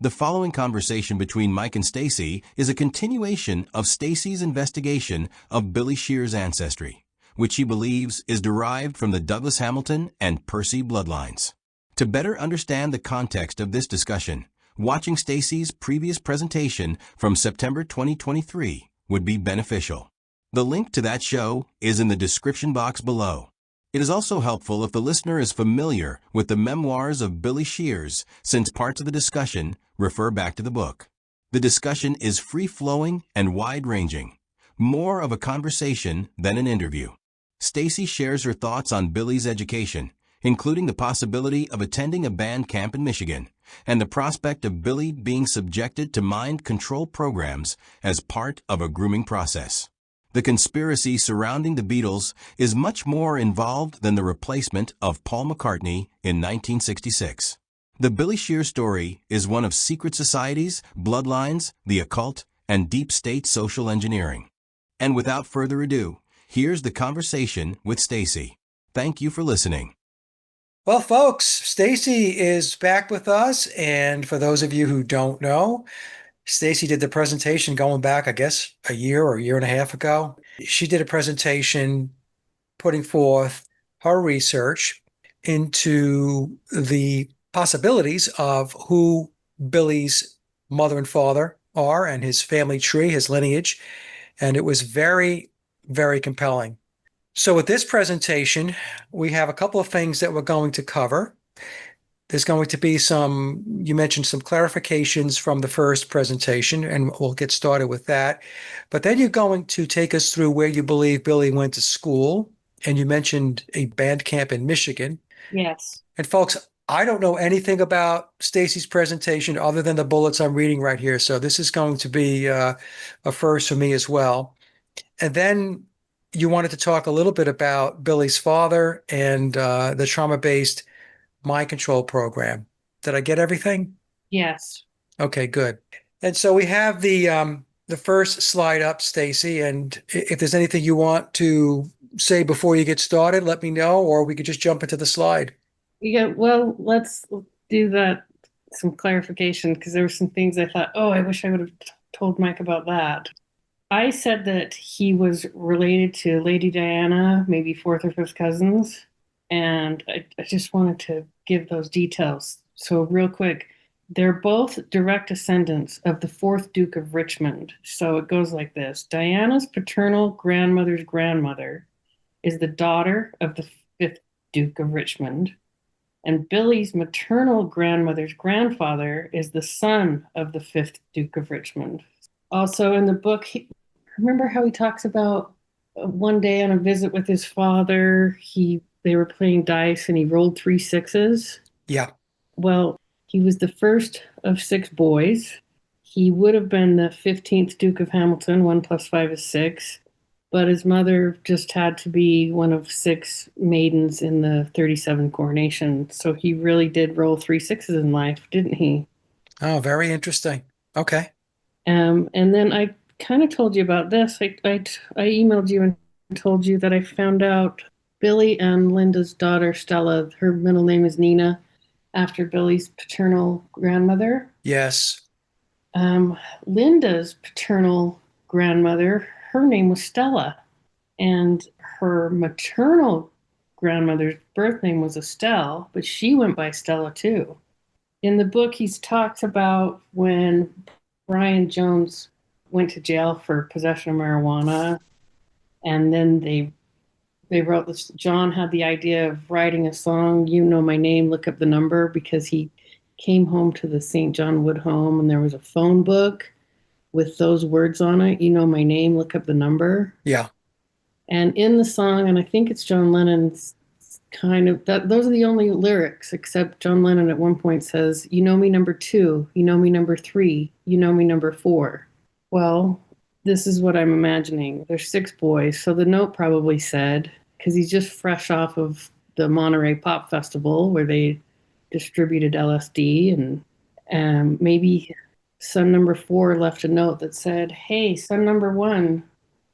The following conversation between Mike and Stacy is a continuation of Stacy's investigation of Billy Shears' ancestry, which he believes is derived from the Douglas-Hamilton and Percy bloodlines. To better understand the context of this discussion, watching Stacy's previous presentation from September 2023 would be beneficial. The link to that show is in the description box below. It is also helpful if the listener is familiar with the Memoirs of Billy Shears, since parts of the discussion refer back to the book. The discussion is free-flowing and wide-ranging, more of a conversation than an interview. Stacy shares her thoughts on Billy's education, including the possibility of attending a band camp in Michigan, and the prospect of Billy being subjected to mind control programs as part of a grooming process. The conspiracy surrounding the Beatles is much more involved than the replacement of Paul McCartney in 1966. The Billy Shears story is one of secret societies, bloodlines, the occult, and deep state social engineering. And without further ado, here's the conversation with Stacy. Thank you for listening. Well, folks, Stacy is back with us, and for those of you who don't know, Stacy did the presentation going back, I guess, a year or a year and a half ago. She did a presentation putting forth her research into the possibilities of who Billy's mother and father are and his family tree, his lineage, and it was very, very compelling. So with this presentation, we have a couple of things that we're going to cover. There's going to be you mentioned some clarifications from the first presentation, and we'll get started with that. But then you're going to take us through where you believe Billy went to school, and you mentioned a band camp in Michigan. Yes. And folks, I don't know anything about Stacy's presentation other than the bullets I'm reading right here. So this is going to be a first for me as well. And then you wanted to talk a little bit about Billy's father and the trauma-based mind control program. Did I get everything? Yes. Okay, good. And so we have the first slide up, Stacy, and if there's anything you want to say before you get started, let me know, or we could just jump into the slide. Yeah, well, let's do that, some clarification, because there were some things I thought, oh, I wish I would have told Mike about that. I said that he was related to Lady Diana, maybe fourth or fifth cousins, and I just wanted to give those details. So real quick, they're both direct descendants of the fourth Duke of Richmond. So it goes like this. Diana's paternal grandmother's grandmother is the daughter of the fifth Duke of Richmond, and Billy's maternal grandmother's grandfather is the son of the fifth Duke of Richmond. Also in the book, remember how he talks about one day on a visit with his father, they were playing dice and he rolled 3 6s? Yeah. Well, he was the first of 6 boys. He would have been the 15th Duke of Hamilton, 1 + 5 is 6. But his mother just had to be one of 6 maidens in the 37 coronation. So he really did roll 3 6s in life, didn't he? Oh, very interesting. Okay. And then I kind of told you about this. I emailed you and told you that I found out Billy and Linda's daughter, Stella, her middle name is Nina, after Billy's paternal grandmother. Yes. Linda's paternal grandmother, her name was Stella, and her maternal grandmother's birth name was Estelle, but she went by Stella too. In the book, he talks about when Brian Jones went to jail for possession of marijuana, and then they wrote this. John had the idea of writing a song, You Know My Name, Look Up the Number, because he came home to the St. John Wood home, and there was a phone book with those words on it, You Know My Name, Look Up the Number. Yeah. And in the song, and I think it's John Lennon's those are the only lyrics, except John Lennon at one point says, You know me number 2, you know me number 3, you know me number 4. Well, this is what I'm imagining. There's 6 boys, so the note probably said, because he's just fresh off of the Monterey Pop Festival where they distributed LSD, and maybe son number 4 left a note that said, Hey, son number 1,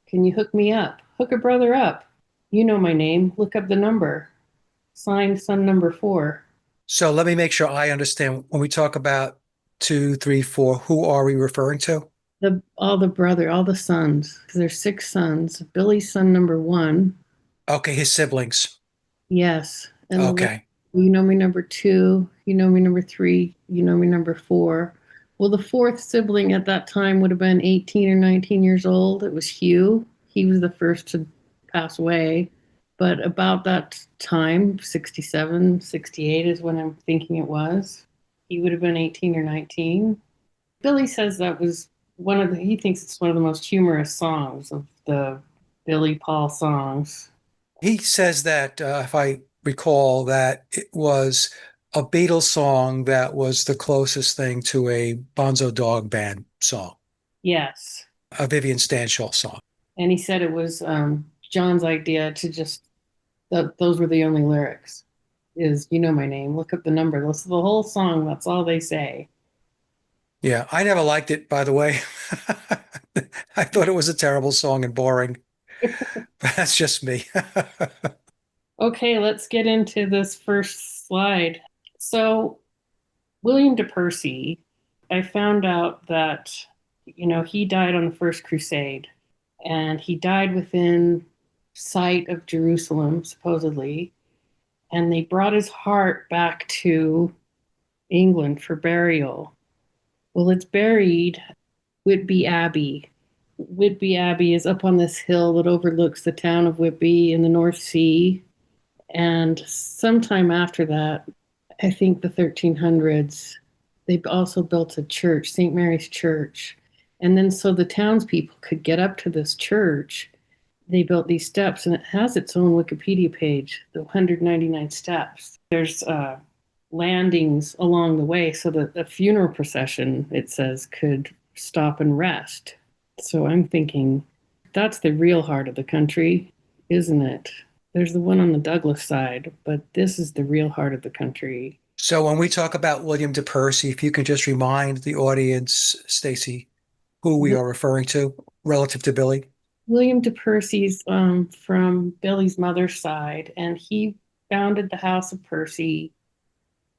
can you hook me up? Hook a brother up. You know my name. Look up the number. Signed, son number 4. So let me make sure I understand when we talk about 2, 3, 4. Who are we referring to? All the sons, because there's six sons. Billy's son number one. Okay, his siblings. Yes. And the one, Okay. you know me number two, you know me number three, you know me number four. Well, the fourth sibling at that time would have been 18 or 19 years old. It was Hugh. He was the first to pass away. But about that time, 67, 68 is when I'm thinking it was. He would have been 18 or 19. Billy says that was he thinks it's one of the most humorous songs of the Billy Paul songs. He says that, if I recall, that it was a Beatles song that was the closest thing to a Bonzo Dog Band song, Yes. a Vivian Stanshall song. And he said it was John's idea to those were the only lyrics. Is you know my name, look up the number, listen to the whole song, that's all they say. Yeah, I never liked it, by the way. I thought it was a terrible song and boring, but that's just me. Okay, let's get into this first slide. So, William de Percy, I found out that, he died on the First Crusade, and he died within sight of Jerusalem, supposedly, and they brought his heart back to England for burial. Well, it's buried Whitby Abbey. Whitby Abbey is up on this hill that overlooks the town of Whitby in the North Sea. And sometime after that, I think the 1300s, they also built a church, St. Mary's Church. And then so the townspeople could get up to this church, they built these steps, and it has its own Wikipedia page, the 199 steps. There's landings along the way so that a funeral procession, it says, could stop and rest. So I'm thinking that's the real heart of the country, isn't it? There's the one on the Douglas side, but this is the real heart of the country. So when we talk about William de Percy, if you can just remind the audience, Stacy, who we are referring to relative to Billy. William de Percy's from Billy's mother's side, and he founded the House of Percy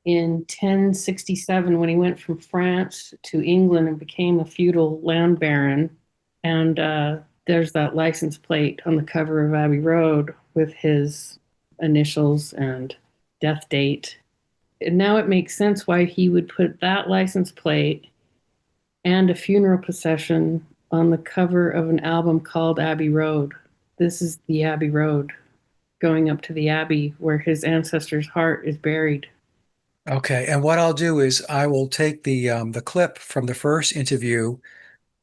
in 1067 when he went from France to England and became a feudal land baron. And there's that license plate on the cover of Abbey Road with his initials and death date. And now it makes sense why he would put that license plate and a funeral procession on the cover of an album called Abbey Road. This is the Abbey Road going up to the Abbey where his ancestor's heart is buried. Okay, and what I'll do is I will take the clip from the first interview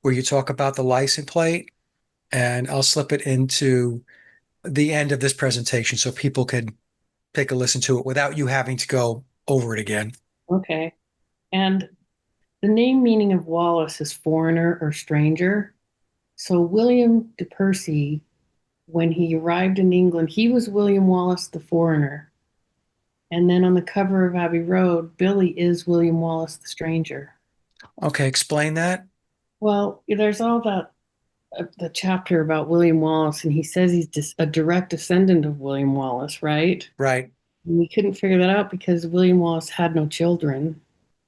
where you talk about the license plate, and I'll slip it into the end of this presentation so people could take a listen to it without you having to go over it again. Okay. And the name meaning of Wallace is foreigner or stranger. So William de Percy, when he arrived in England, he was William Wallace the foreigner. And then on the cover of Abbey Road, Billy is William Wallace the stranger. Okay, explain that. Well, there's all that the chapter about William Wallace, and he says he's just a direct descendant of William Wallace, right? Right. And we couldn't figure that out because William Wallace had no children,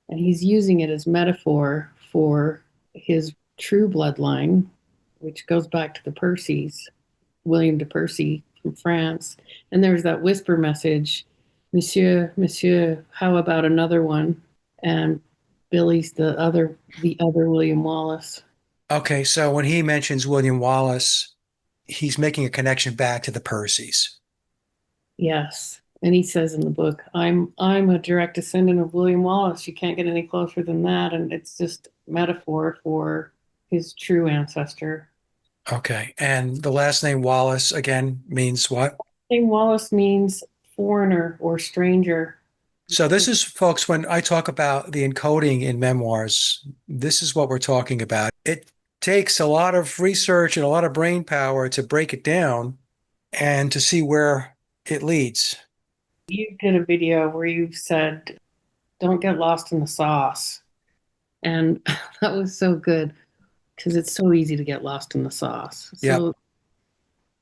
and he's using it as metaphor for his true bloodline, which goes back to the Percys, William de Percy from France. And there's that whisper message, Monsieur, Monsieur, how about another one? And Billy's the other William Wallace. Okay, so when he mentions William Wallace, he's making a connection back to the Percys. Yes. And he says in the book, I'm a direct descendant of William Wallace. You can't get any closer than that. And it's just metaphor for his true ancestor. Okay, and the last name Wallace again means what? Name Wallace means foreigner or stranger. So this is, folks, when I talk about the encoding in memoirs, this is what we're talking about. It takes a lot of research and a lot of brain power to break it down and to see where it leads. You did a video where you said, don't get lost in the sauce. And that was so good because it's so easy to get lost in the sauce. Yeah. So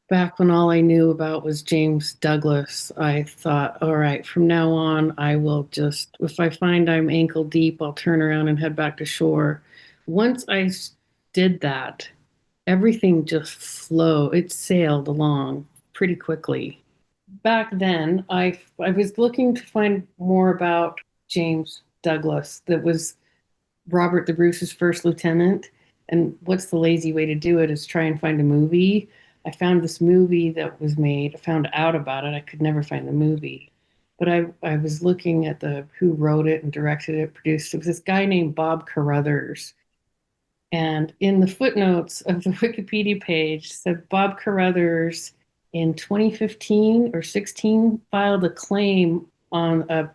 back when all I knew about was James Douglas, I thought, all right, from now on, I will just, if I find I'm ankle deep, I'll turn around and head back to shore. Once did that, everything just flowed. It sailed along pretty quickly. Back then, I was looking to find more about James Douglas. That was Robert the Bruce's first lieutenant. And what's the lazy way to do it is try and find a movie. I found this movie that was made. I found out about it. I could never find the movie. But I was looking at the who wrote it and directed it, produced it. It was this guy named Bob Carruthers. And in the footnotes of the Wikipedia page said Bob Carruthers in 2015 or 16 filed a claim on a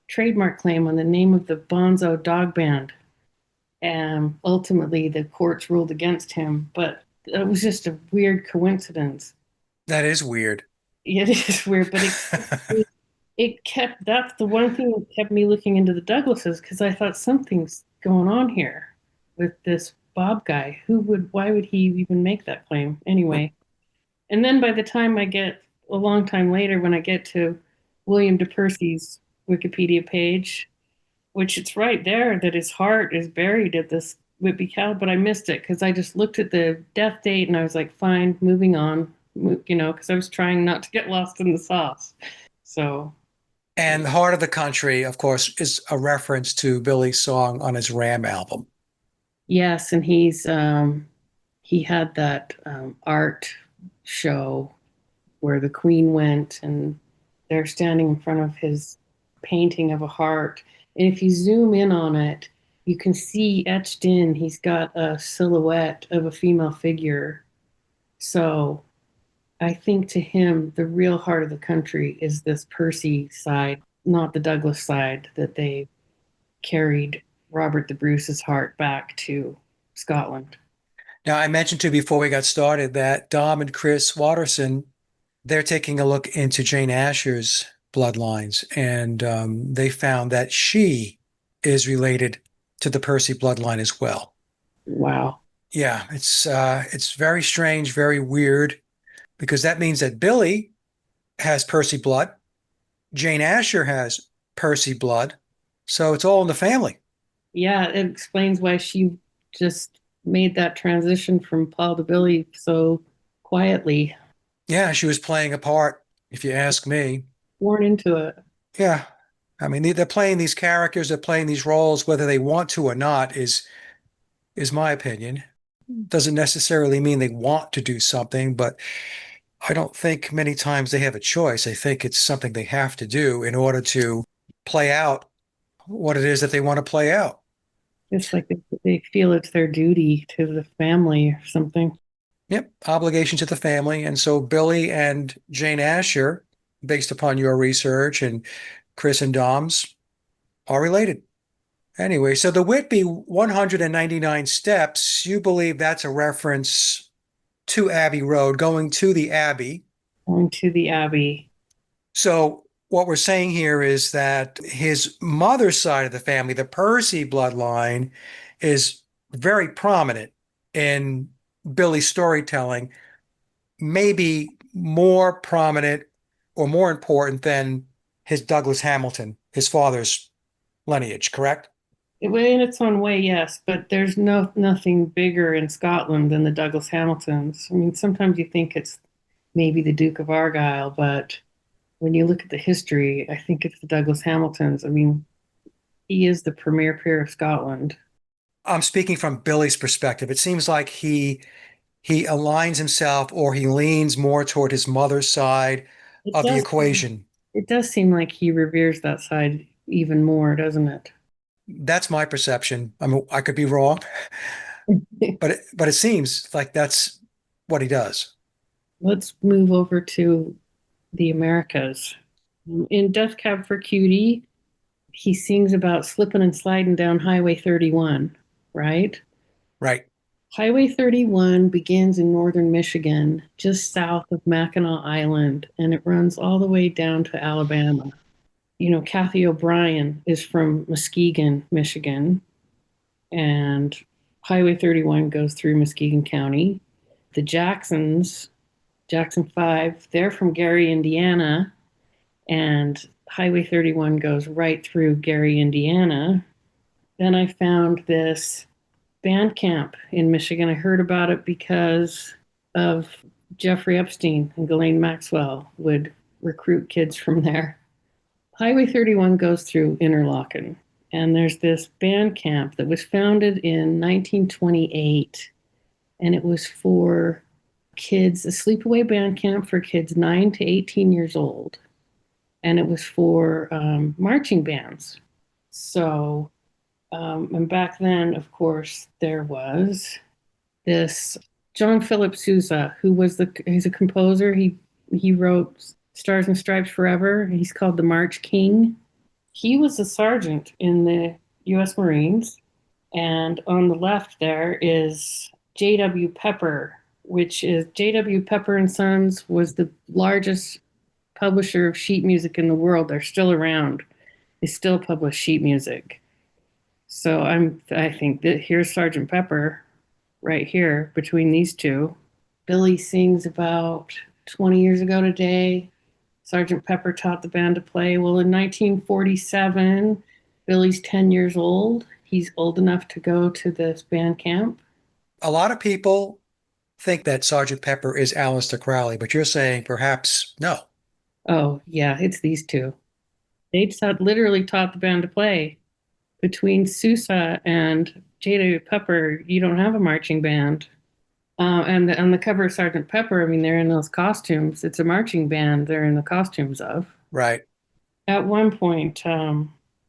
trademark claim on the name of the Bonzo dog band. And ultimately, the courts ruled against him. But it was just a weird coincidence. That is weird. It is weird, but it kept, that's the one thing that kept me looking into the Douglases, because I thought something's going on here with this Bob guy. Why would he even make that claim anyway? And then by the time I get, a long time later, when I get to William de Percy's Wikipedia page, which it's right there that his heart is buried at this Whitby Cal, but I missed it because I just looked at the death date and I was like, fine, moving on, because I was trying not to get lost in the sauce. So. And the Heart of the Country, of course, is a reference to Billy's song on his Ram album. Yes, and he had that art show where the Queen went and they're standing in front of his painting of a heart. And if you zoom in on it, you can see etched in, he's got a silhouette of a female figure. So I think to him, the real heart of the country is this Percy side, not the Douglas side, that they carried Robert the Bruce's heart back to Scotland. Now, I mentioned to you before we got started that Dom and Chris Watterson, they're taking a look into Jane Asher's bloodlines, and they found that she is related to the Percy bloodline as well. Wow. Yeah, it's very strange, very weird, because that means that Billy has Percy blood, Jane Asher has Percy blood, so it's all in the family. Yeah, it explains why she just made that transition from Paul to Billy so quietly. Yeah, she was playing a part, if you ask me. Born into it. Yeah. I mean, they're playing these characters, they're playing these roles, whether they want to or not, is my opinion. Doesn't necessarily mean they want to do something, but I don't think many times they have a choice. I think it's something they have to do in order to play out what it is that they want to play out. It's like they feel it's their duty to the family or something. Yep, obligation to the family. And so Billy and Jane Asher, based upon your research, and Chris and Dom's, are related. Anyway, so the Whitby 199 steps, you believe that's a reference to Abbey Road, going to the Abbey. Going to the Abbey. So what we're saying here is that his mother's side of the family, the Percy bloodline, is very prominent in Billy's storytelling, maybe more prominent or more important than his Douglas-Hamilton, his father's lineage, correct? In its own way, yes, but there's nothing bigger in Scotland than the Douglas-Hamiltons. I mean, sometimes you think it's maybe the Duke of Argyll, but when you look at the history, I think it's the Douglas-Hamiltons. I mean, he is the premier peer of Scotland. I'm speaking from Billy's perspective. It seems like he aligns himself, or he leans more toward his mother's side of the equation. It does seem like he reveres that side even more, doesn't it? That's my perception. I mean, I could be wrong, but it seems like that's what he does. Let's move over to the Americas. In Death Cab for Cutie, he sings about slipping and sliding down Highway 31, right? Right. Highway 31 begins in northern Michigan, just south of Mackinac Island, and it runs all the way down to Alabama. Kathy O'Brien is from Muskegon, Michigan, and Highway 31 goes through Muskegon County. The Jacksons Jackson 5. They're from Gary, Indiana, and Highway 31 goes right through Gary, Indiana. Then I found this band camp in Michigan. I heard about it because of Jeffrey Epstein and Ghislaine Maxwell would recruit kids from there. Highway 31 goes through Interlaken, and there's this band camp that was founded in 1928, and it was for kids, a sleepaway band camp for kids 9 to 18 years old, and it was for marching bands. So, and back then, of course, there was this John Philip Sousa, who was he's a composer. He wrote Stars and Stripes Forever. He's called the March King. He was a sergeant in the U.S. Marines. And on the left there is J.W. Pepper, which is J.W. Pepper and Sons was the largest publisher of sheet music in the world. They're still around. They still publish sheet music. So I think that here's Sergeant Pepper right here between these two. Billy sings about 20 years ago today. Sergeant Pepper taught the band to play. Well, in 1947, Billy's 10 years old. He's old enough to go to this band camp. A lot of people think that Sergeant Pepper is Aleister Crowley, but you're saying perhaps no. Oh, yeah, it's these two. They literally taught the band to play. Between Sousa and J.W. Pepper, you don't have a marching band. And on the cover of Sergeant Pepper, I mean, they're in those costumes. It's a marching band they're in the costumes of. Right. At one point,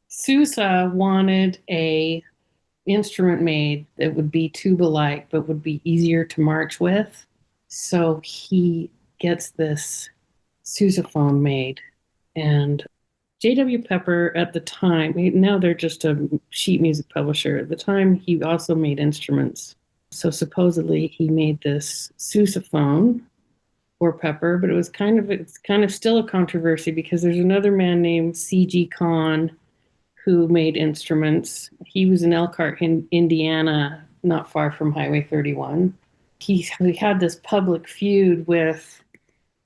Sousa wanted a instrument made that would be tuba-like, but would be easier to march with. So he gets this sousaphone made. And J.W. Pepper at the time, now they're just a sheet music publisher. At the time, he also made instruments. So supposedly he made this sousaphone for Pepper, but it's kind of still a controversy because there's another man named C.G. Kahn who made instruments. He was in Elkhart, Indiana, not far from Highway 31. He had this public feud with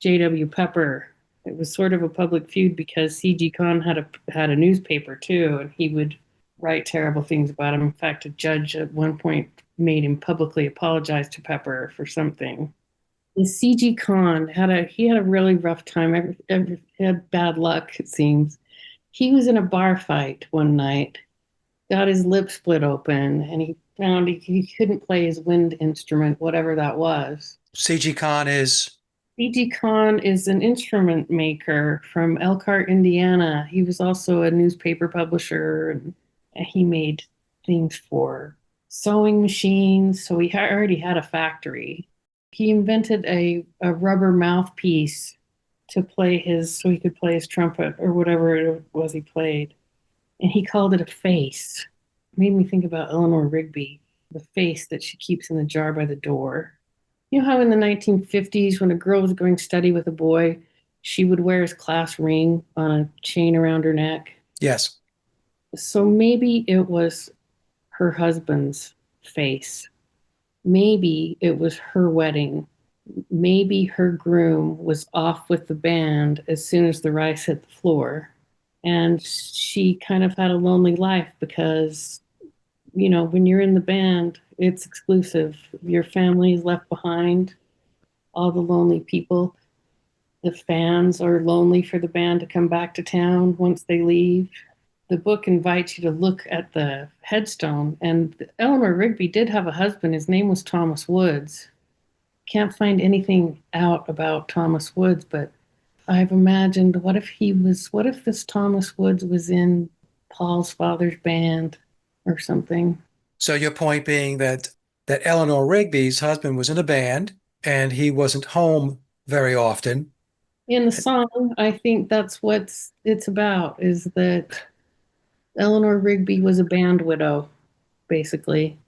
J.W. Pepper. It was sort of a public feud because C.G. Kahn had a newspaper too, and he would write terrible things about him. In fact, a judge at one point made him publicly apologize to Pepper for something. And C.G. Kahn had a really rough time. Had bad luck, it seems. He was in a bar fight one night, got his lip split open, and he found he couldn't play his wind instrument, whatever that was. C.G. Kahn is? C.G. Kahn is an instrument maker from Elkhart, Indiana. He was also a newspaper publisher, and he made things for sewing machines. So he already had a factory. He invented a rubber mouthpiece to play so he could play his trumpet or whatever it was he played. And he called it a face. It made me think about Eleanor Rigby, the face that she keeps in the jar by the door. You know how in the 1950s, when a girl was going steady with a boy, she would wear his class ring on a chain around her neck? Yes. So maybe it was her husband's face. Maybe it was her wedding. Maybe her groom was off with the band as soon as the rice hit the floor. And she kind of had a lonely life because, you know, when you're in the band, it's exclusive. Your family is left behind, all the lonely people. The fans are lonely for the band to come back to town once they leave. The book invites you to look at the headstone. And Eleanor Rigby did have a husband. His name was Thomas Woods. Can't find anything out about Thomas Woods, but I've imagined what if this Thomas Woods was in Paul's father's band or something. So your point being that Eleanor Rigby's husband was in a band and he wasn't home very often. In the song, I think that's what it's about, is that Eleanor Rigby was a band widow, basically.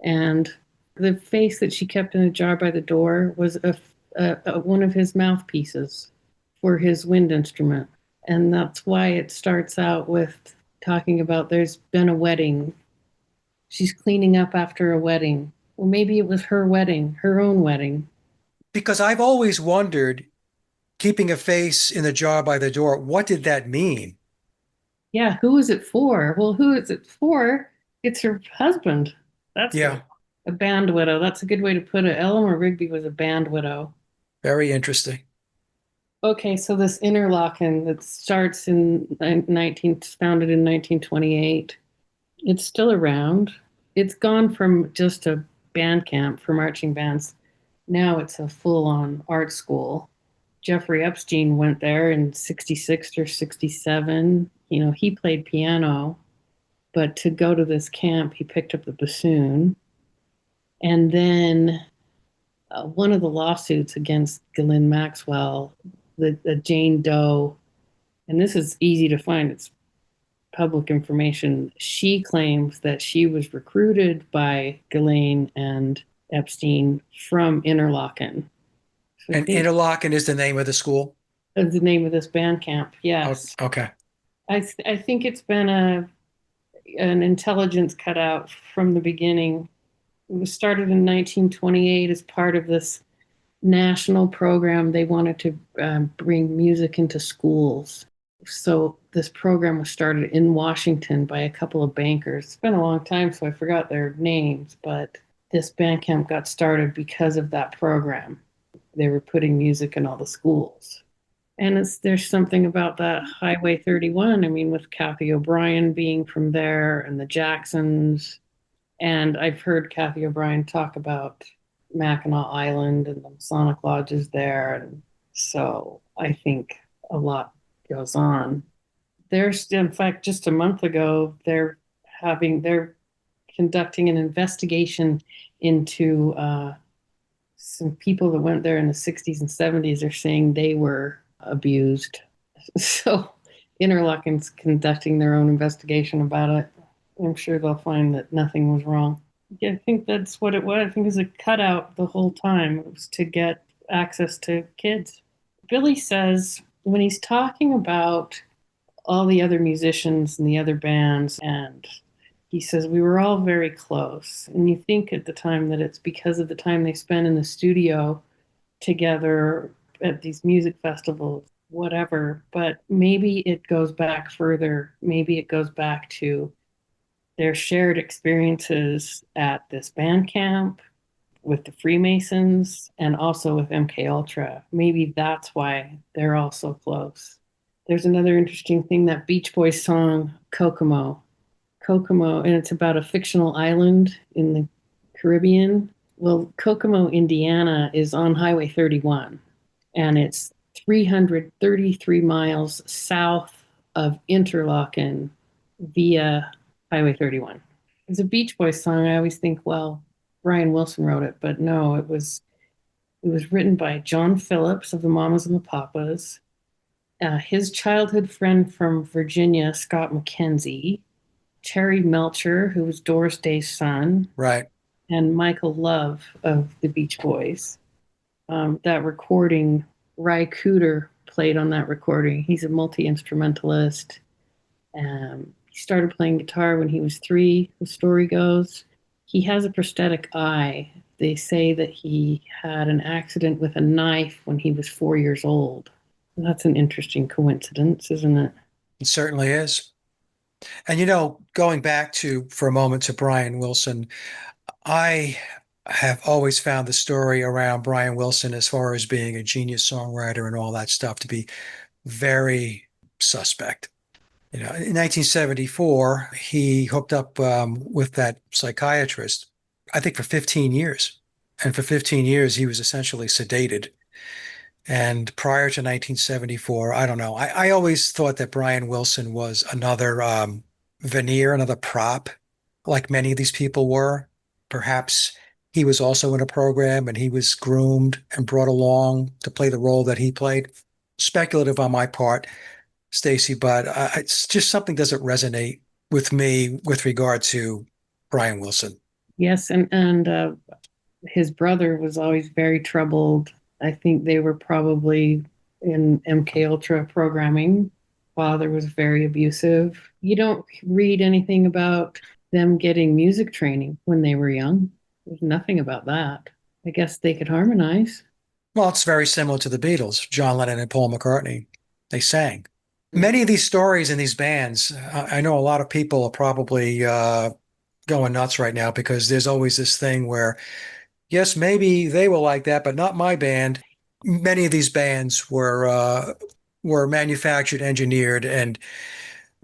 And the face that she kept in a jar by the door was one of his mouthpieces for his wind instrument. And that's why it starts out with talking about there's been a wedding. She's cleaning up after a wedding. Or maybe it was her wedding, her own wedding. Because I've always wondered, keeping a face in the jar by the door, what did that mean? Yeah, who is it for? Well, who is it for? It's her husband. That's Yeah, a band widow. That's a good way to put it. Eleanor Rigby was a band widow. very interesting. Okay, so this Interlaken that starts in 19, founded in 1928. It's still around. It's gone from just a band camp for marching bands. Now it's a full-on art school. Jeffrey Epstein went there in 66 or 67. You know, he played piano, but to go to this camp, he picked up the bassoon. And then one of the lawsuits against Ghislaine Maxwell, the Jane Doe, and this is easy to find, it's public information. She claims that she was recruited by Ghislaine and Epstein from Interlaken. So I And think Interlaken is the name of the school? that's the name of this band camp. Oh, Yes. okay. I think it's been an intelligence cutout from the beginning. It was started in 1928 as part of this national program. They wanted to bring music into schools. So this program was started in Washington by a couple of bankers. It's been a long time, so I forgot their names, but this band camp got started because of that program. They were putting music in all the schools. And there's something about that Highway 31. I mean, with Kathy O'Brien being from there and the Jacksons. And I've heard Kathy O'Brien talk about Mackinac Island and the Masonic lodges there. And so I think a lot goes on. There's, in fact, just a month ago, they're conducting an investigation into some people that went there in the 60s and 70s are saying they were abused. So Interlaken's conducting their own investigation about it. I'm sure they'll find that nothing was wrong. Yeah, I think that's what it was. I think it was a cutout the whole time. It was to get access to kids. Billy says when he's talking about all the other musicians and the other bands, and he says we were all very close. And you think at the time that it's because of the time they spent in the studio together at these music festivals, whatever. But maybe it goes back further. Maybe it goes back to their shared experiences at this band camp with the Freemasons and also with MK Ultra. Maybe that's why they're all so close. There's another interesting thing, that Beach Boys song Kokomo. Kokomo, and it's about a fictional island in the Caribbean. Well, Kokomo, Indiana is on Highway 31, and it's 333 miles south of Interlaken via Highway 31. It's a Beach Boys song. I always think, well, Brian Wilson wrote it, but no, it was written by John Phillips of the Mamas and the Papas, his childhood friend from Virginia, Scott McKenzie, Terry Melcher, who was Doris Day's son, Right. and Michael Love of the Beach Boys. That recording, Ry Cooder played on that recording. He's a multi-instrumentalist. He started playing guitar when he was 3, the story goes. He has a prosthetic eye. They say that he had an accident with a knife when he was 4 years old. That's an interesting coincidence, isn't it? It certainly is. And going back for a moment to Brian Wilson, I have always found the story around Brian Wilson as far as being a genius songwriter and all that stuff to be very suspect. In 1974, he hooked up with that psychiatrist, I think for 15 years. And for 15 years, he was essentially sedated. And prior to 1974, I don't know. I always thought that Brian Wilson was another veneer, another prop, like many of these people were. Perhaps he was also in a program and he was groomed and brought along to play the role that he played. Speculative on my part, Stacy, but it's just something doesn't resonate with me with regard to Brian Wilson. Yes, and his brother was always very troubled. I think they were probably in MK Ultra programming. Father was very abusive. You don't read anything about them getting music training when they were young. There's nothing about that. I guess they could harmonize. Well, it's very similar to the Beatles, John Lennon and Paul McCartney. They sang. Mhm. Many of these stories in these bands, I know a lot of people are probably going nuts right now because there's always this thing where, yes, maybe they were like that, but not my band. Many of these bands were manufactured, engineered, and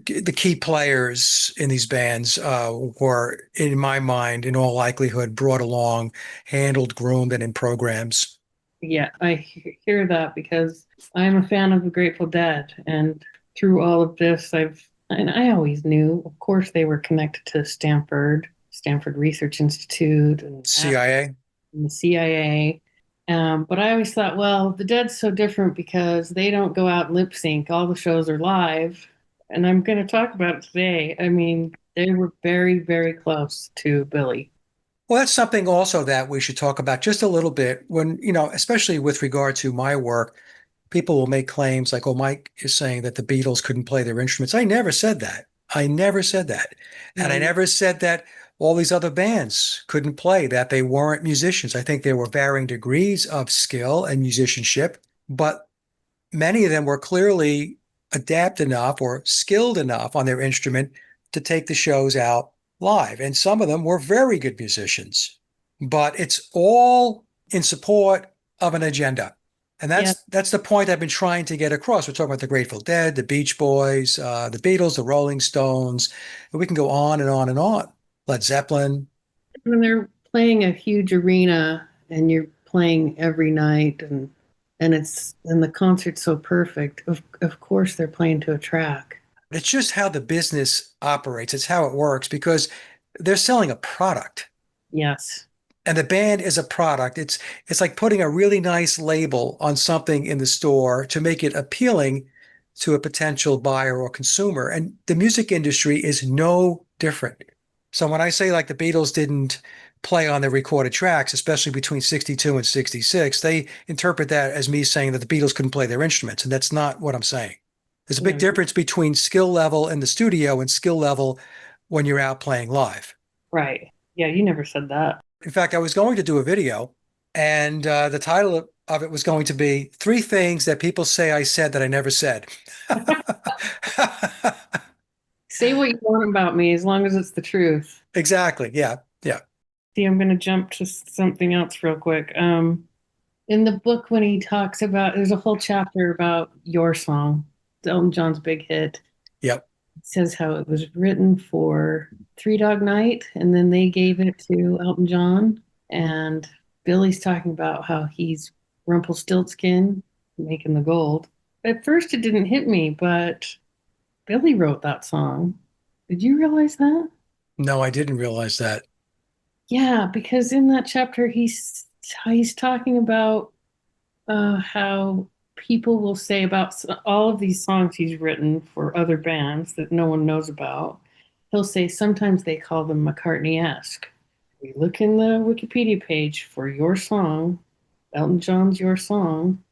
the key players in these bands were, in my mind, in all likelihood, brought along, handled, groomed, and in programs. Yeah, hear that because I'm a fan of the Grateful Dead, and through all of this, and I always knew, of course, they were connected to Stanford Research Institute, CIA. and the CIA. But I always thought, well, the Dead's so different because they don't go out and lip sync. All the shows are live, and I'm going to talk about it today. I mean, they were very, very close to Billy. Well, that's something also that we should talk about just a little bit when, especially with regard to my work, people will make claims like, oh, Mike is saying that the Beatles couldn't play their instruments. I never said that. I never said that. And I Mm, never said that all these other bands couldn't play, that they weren't musicians. I think there were varying degrees of skill and musicianship, but many of them were clearly adept enough or skilled enough on their instrument to take the shows out live. And some of them were very good musicians, but it's all in support of an agenda. And yeah, that's the point I've been trying to get across. We're talking about the Grateful Dead, the Beach Boys, the Beatles, the Rolling Stones. And we can go on and on and on. Led Zeppelin. when they're playing a huge arena and you're playing every night and the concert's so perfect, of course they're playing to a track. It's just how the business operates. It's how it works because they're selling a product. Yes. And the band is a product. It's like putting a really nice label on something in the store to make it appealing to a potential buyer or consumer. And the music industry is no different. So when I say like the Beatles didn't play on their recorded tracks, especially between 62 and 66, they interpret that as me saying that the Beatles couldn't play their instruments. And that's not what I'm saying. There's a big Yeah. difference between skill level in the studio and skill level when you're out playing live. Right. Yeah, you never said that. In fact, I was going to do a video, and the title of it was going to be Three Things That People Say I Said That I Never Said. Say what you want about me as long as it's the truth. Exactly. Yeah. Yeah. See, I'm going to jump to something else real quick. In the book, when he talks about, there's a whole chapter about Your Song, Elton John's big hit. Yep. It says how it was written for Three Dog Night, and then they gave it to Elton John. And Billy's talking about how he's Rumpelstiltskin, making the gold. At first, it didn't hit me, but Billy wrote that song. Did you realize that? No, I didn't realize that. Yeah, because in that chapter, he's talking about how people will say about all of these songs he's written for other bands that no one knows about. He'll say sometimes they call them McCartney-esque. We look in the Wikipedia page for Your Song, Elton John's Your Song.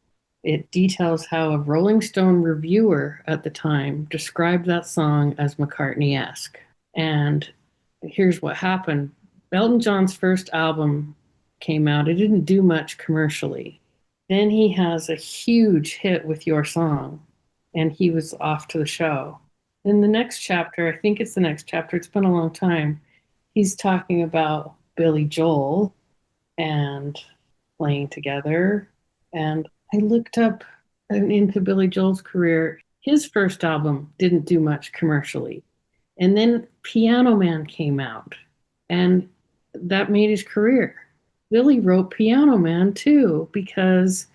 It details how a Rolling Stone reviewer at the time described that song as McCartney-esque. And here's what happened. Elton John's first album came out. It didn't do much commercially. Then he has a huge hit with Your Song, and he was off to the show. In the next chapter, I think it's the next chapter, it's been a long time, he's talking about Billy Joel and playing together. And I looked up into Billy Joel's career. His first album didn't do much commercially. And then Piano Man came out, and that made his career. Billy wrote Piano Man too, because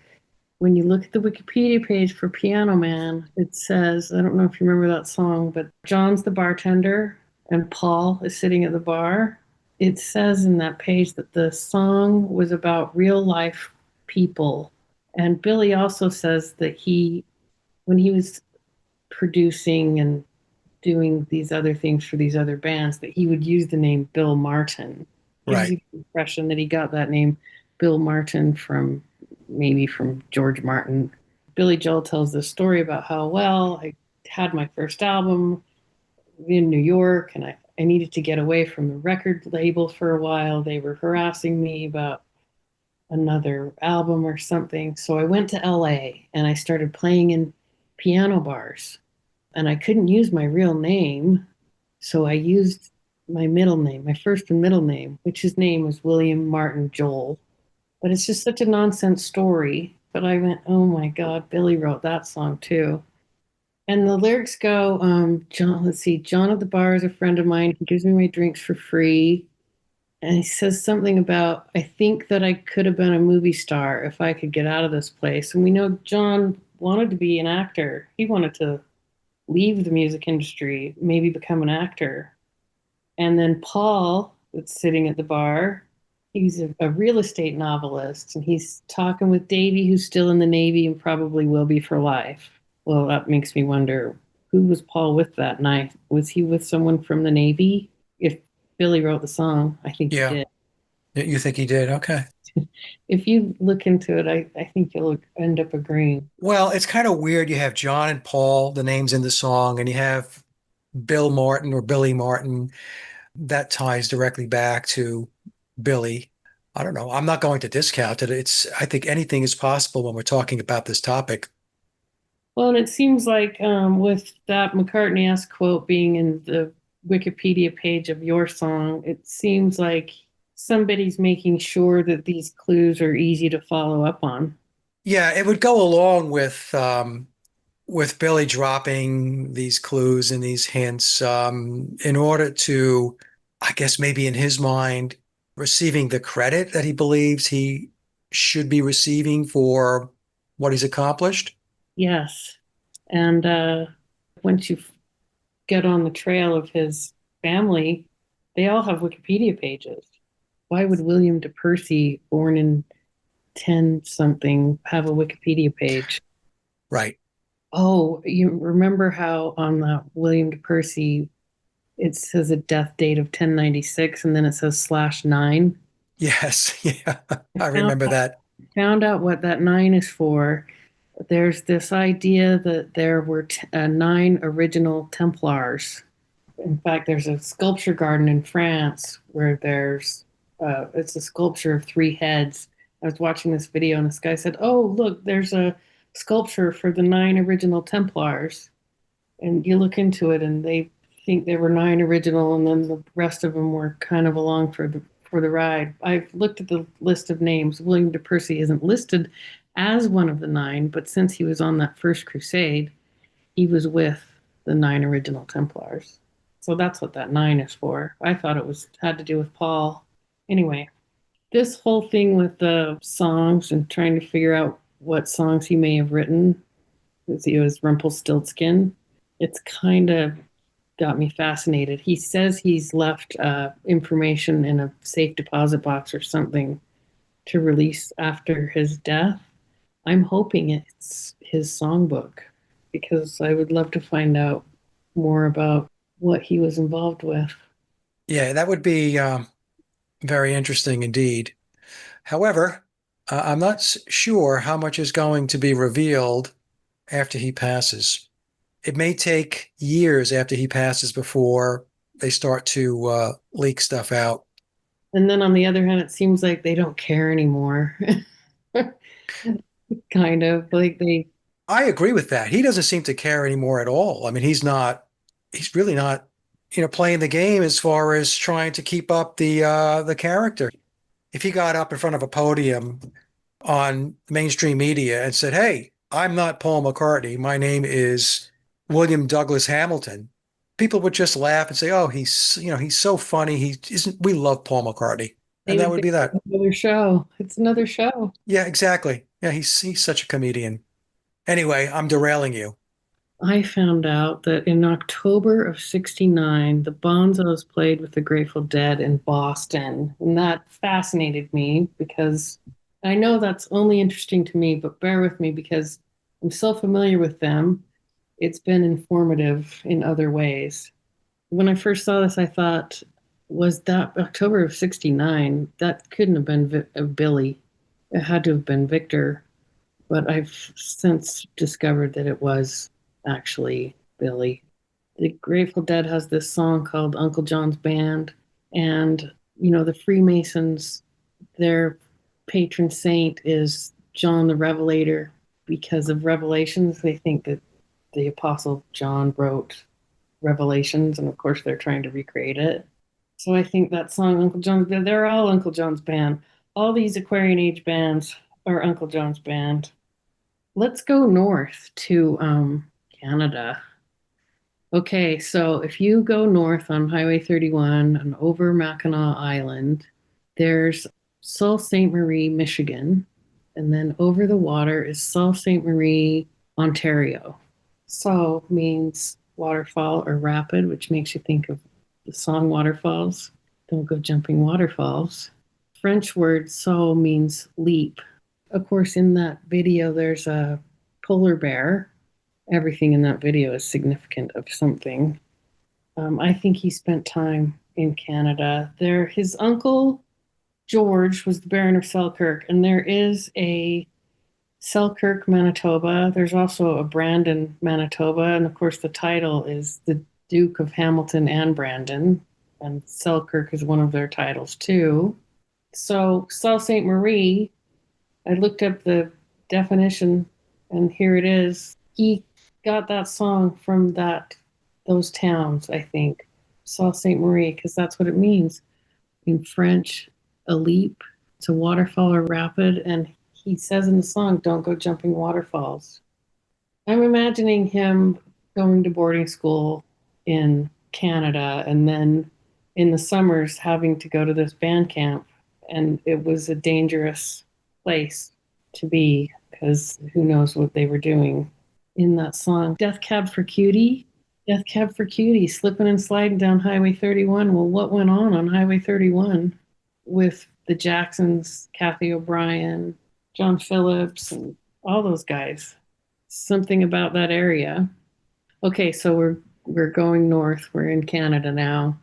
when you look at the Wikipedia page for Piano Man, it says, I don't know if you remember that song, but John's the bartender and Paul is sitting at the bar. It says in that page that the song was about real life people. And Billy also says that when he was producing and doing these other things for these other bands, that he would use the name Bill Martin. Gives Right. you the impression that he got that name Bill Martin from maybe from George Martin. Billy Joel tells this story about how, well, I had my first album in New York and I needed to get away from the record label for a while. They were harassing me about another album or something. So I went to LA and I started playing in piano bars. And I couldn't use my real name. So I used my middle name, my first and middle name, which his name was William Martin Joel. But it's just such a nonsense story. But I went, oh my God, Billy wrote that song too. And the lyrics go, John, let's see, John at the bar is a friend of mine. He gives me my drinks for free. And he says something about, I think that I could have been a movie star if I could get out of this place. And we know John wanted to be an actor. He wanted to leave the music industry, maybe become an actor. And then Paul, that's sitting at the bar, he's a real estate novelist, and he's talking with Davy, who's still in the Navy and probably will be for life. Well, that makes me wonder, who was Paul with that night? Was he with someone from the Navy? If Billy wrote the song, I think he did. You think he did? Okay. If you look into it, I think you'll end up agreeing. Well, it's kind of weird. You have John and Paul, the names in the song, and you have Bill Martin or Billy Martin. That ties directly back to Billy. I don't know. I'm not going to discount it. I think anything is possible when we're talking about this topic. Well, and it seems like with that McCartney-esque quote being in the Wikipedia page of your song, it seems like somebody's making sure that these clues are easy to follow up on. Yeah, it would go along with Billy dropping these clues and these hints in order to, I guess maybe in his mind, receiving the credit that he believes he should be receiving for what he's accomplished. Yes. And once you get on the trail of his family, they all have Wikipedia pages. Why would William de Percy, born in 10 something, have a Wikipedia page? Right. Oh, you remember how on the William de Percy, it says a death date of 1096 and then it says /9? Yes. Yeah. I remember that. Found out what that 9 is for. There's this idea that there were 9 original Templars. In fact, there's a sculpture garden in France where it's a sculpture of 3 heads. I was watching this video and this guy said, oh, look, there's a sculpture for the 9 original Templars. And you look into it and they think there were 9 original and then the rest of them were kind of along for the ride. I've looked at the list of names. William de Percy isn't listed as one of the 9, but since he was on that first crusade, he was with the 9 original Templars. So that's what that 9 is for. I thought it had to do with Paul. Anyway, this whole thing with the songs and trying to figure out what songs he may have written, because he was Rumpelstiltskin, it's kind of got me fascinated. He says he's left information in a safe deposit box or something to release after his death. I'm hoping it's his songbook because I would love to find out more about what he was involved with. Yeah, that would be very interesting indeed. However, I'm not sure how much is going to be revealed after he passes. It may take years after he passes before they start to leak stuff out. And then on the other hand, it seems like they don't care anymore. Kind of like I agree with that. He doesn't seem to care anymore at all. I mean, he's really not, playing the game as far as trying to keep up the character. If he got up in front of a podium on mainstream media and said, "Hey, I'm not Paul McCartney. My name is William Douglas-Hamilton," people would just laugh and say, "Oh, he's so funny. He isn't. We love Paul McCartney," and that would be that. Another show. It's another show. Yeah, exactly. Yeah, he's such a comedian. Anyway, I'm derailing you. I found out that in October of '69, the Bonzos played with the Grateful Dead in Boston. And that fascinated me because I know that's only interesting to me, but bear with me because I'm so familiar with them. It's been informative in other ways. When I first saw this, I thought, was that October of '69? That couldn't have been Billy. It had to have been Victor. But I've since discovered that it was actually Billy. The Grateful Dead has this song called Uncle John's Band. And, the Freemasons, their patron saint is John the Revelator because of Revelations. They think that the Apostle John wrote Revelations, and of course they're trying to recreate it. So I think that song, Uncle John's Band, they're all Uncle John's Band. All these Aquarian Age bands are Uncle John's Band. Let's go north to Canada. Okay, so if you go north on Highway 31 and over Mackinac Island, there's Sault Ste. Marie, Michigan, and then over the water is Sault Ste. Marie, Ontario. Sault means waterfall or rapid, which makes you think of the song Waterfalls. Don't go jumping waterfalls. French word saut means leap. Of course, in that video, there's a polar bear. Everything in that video is significant of something. I think he spent time in Canada. His uncle George was the Baron of Selkirk, and there is a Selkirk, Manitoba. There's also a Brandon, Manitoba, and of course the title is the Duke of Hamilton and Brandon, and Selkirk is one of their titles too. So Sault Ste. Marie, I looked up the definition, and here it is. He got that song from those towns, I think. Sault Ste. Marie, because that's what it means. In French, a leap, it's a waterfall or rapid, and he says in the song, don't go jumping waterfalls. I'm imagining him going to boarding school in Canada and then in the summers having to go to this band camp, and it was a dangerous place to be because who knows what they were doing in that song. Death Cab for Cutie. Death Cab for Cutie, slipping and sliding down Highway 31. Well, what went on Highway 31 with the Jacksons, Kathy O'Brien, John Phillips, and all those guys? Something about that area. Okay, so we're going north. We're in Canada now.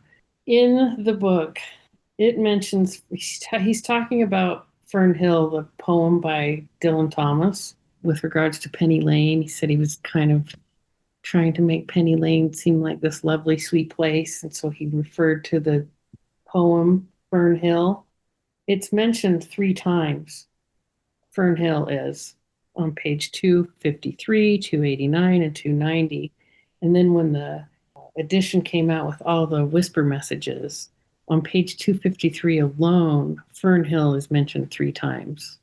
In the book, it mentions, he's talking about Fern Hill, the poem by Dylan Thomas, with regards to Penny Lane. He said he was kind of trying to make Penny Lane seem like this lovely, sweet place. And so he referred to the poem Fern Hill. It's mentioned 3 times. Fern Hill is on page 253, 289, and 290. And then when the edition came out with all the whisper messages, on page 253 alone, Fern Hill is mentioned 3 times.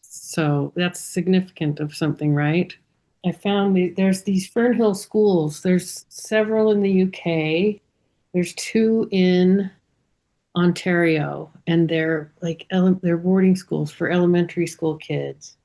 So that's significant of something, right? I found there's these Fern Hill schools. There's several in the UK. There's 2 in Ontario, and they're like they're boarding schools for elementary school kids,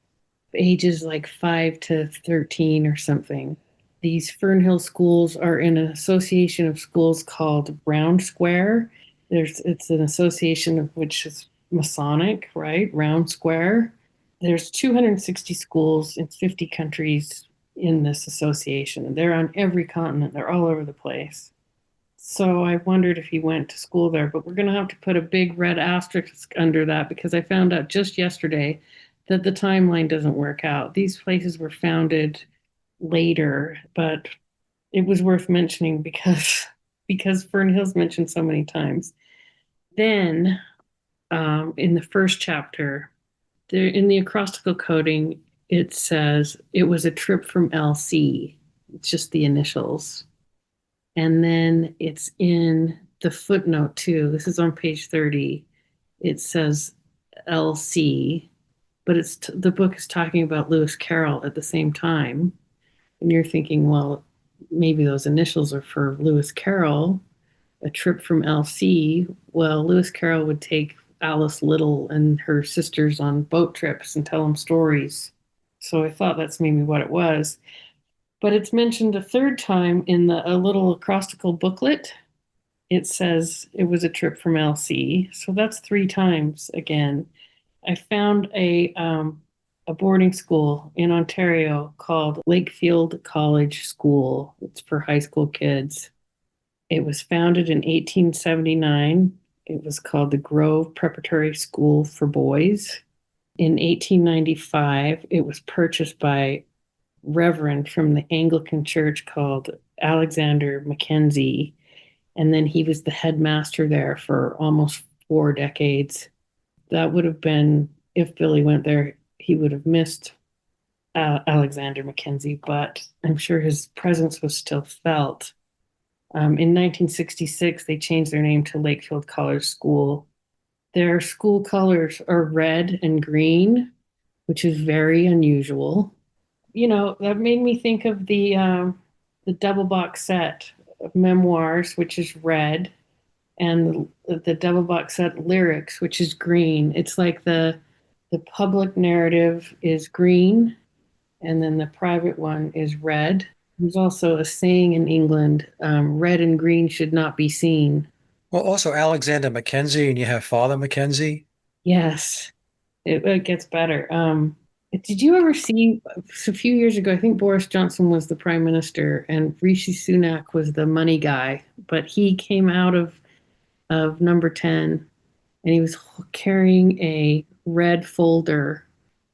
ages like 5 to 13 or something. These Fern Hill schools are in an association of schools called Round Square. It's an association of which is Masonic, right? Round Square. There's 260 schools in 50 countries in this association, and they're on every continent. They're all over the place. So I wondered if he went to school there, but we're going to have to put a big red asterisk under that because I found out just yesterday that the timeline doesn't work out. These places were founded later, but it was worth mentioning because Fern Hill's mentioned so many times. Then in the first chapter, there in the acrostical coding, it says it was a trip from LC. It's just the initials. And then it's in the footnote too. This is on page 30. It says LC, but the book is talking about Lewis Carroll at the same time. And you're thinking, well, maybe those initials are for Lewis Carroll, a trip from LC. Well, Lewis Carroll would take Alice Little and her sisters on boat trips and tell them stories. So I thought that's maybe what it was. But it's mentioned a 3rd time in a little acrostical booklet. It says it was a trip from LC. So that's 3 times again. I found a boarding school in Ontario called Lakefield College School. It's for high school kids. It was founded in 1879. It was called the Grove Preparatory School for Boys. In 1895, it was purchased by Reverend from the Anglican Church called Alexander Mackenzie. And then he was the headmaster there for almost 4 decades. That would have been if Billy went there, he would have missed Alexander Mackenzie, but I'm sure his presence was still felt. In 1966, they changed their name to Lakefield College School. Their school colors are red and green, which is very unusual. That made me think of the double box set of memoirs, which is red, and the double box set lyrics, which is green. It's like the public narrative is green, and then the private one is red. There's also a saying in England, red and green should not be seen. Well, also Alexander Mackenzie, and you have Father Mackenzie. Yes, it gets better. Did you ever see a few years ago? I think Boris Johnson was the prime minister and Rishi Sunak was the money guy, but he came out of number 10 and he was carrying a red folder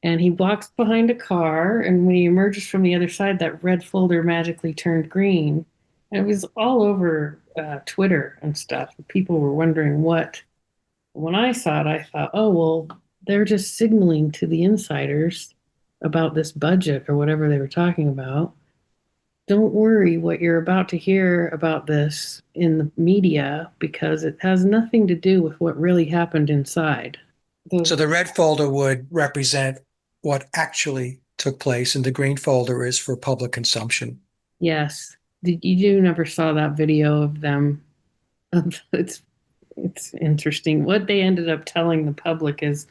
and he walks behind a car. And when he emerges from the other side, that red folder magically turned green. And it was all over Twitter and stuff. People were wondering what. When I saw it, I thought, oh, well, they're just signaling to the insiders about this budget or whatever they were talking about. Don't worry what you're about to hear about this in the media because it has nothing to do with what really happened inside. So the red folder would represent what actually took place, and the green folder is for public consumption. Yes. You never saw that video of them. It's interesting. What they ended up telling the public is,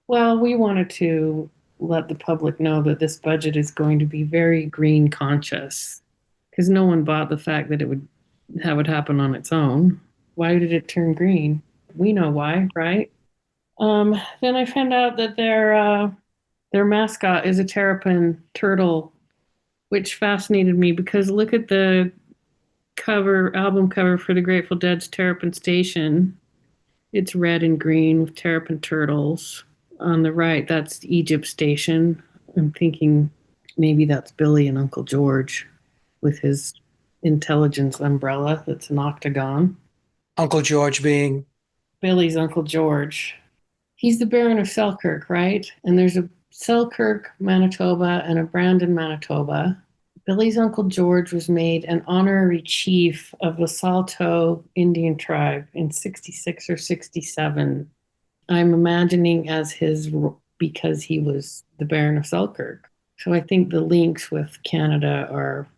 well, we wanted to let the public know that this budget is going to be very green conscious because no one bought the fact that it would happen on its own. Why did it turn green? We know why, right? Then I found out that their mascot is a terrapin turtle, which fascinated me because look at the album cover for the Grateful Dead's Terrapin Station. It's red and green with terrapin turtles. On the right, that's Egypt Station. I'm thinking maybe that's Billy and Uncle George with his intelligence umbrella that's an octagon. Uncle George being? Billy's Uncle George. He's the Baron of Selkirk, right? And there's a Selkirk, Manitoba, and a Brandon, Manitoba. Billy's Uncle George was made an honorary chief of the Saulteaux Indian tribe in 66 or 67. I'm imagining because he was the Baron of Selkirk. So I think the links with Canada are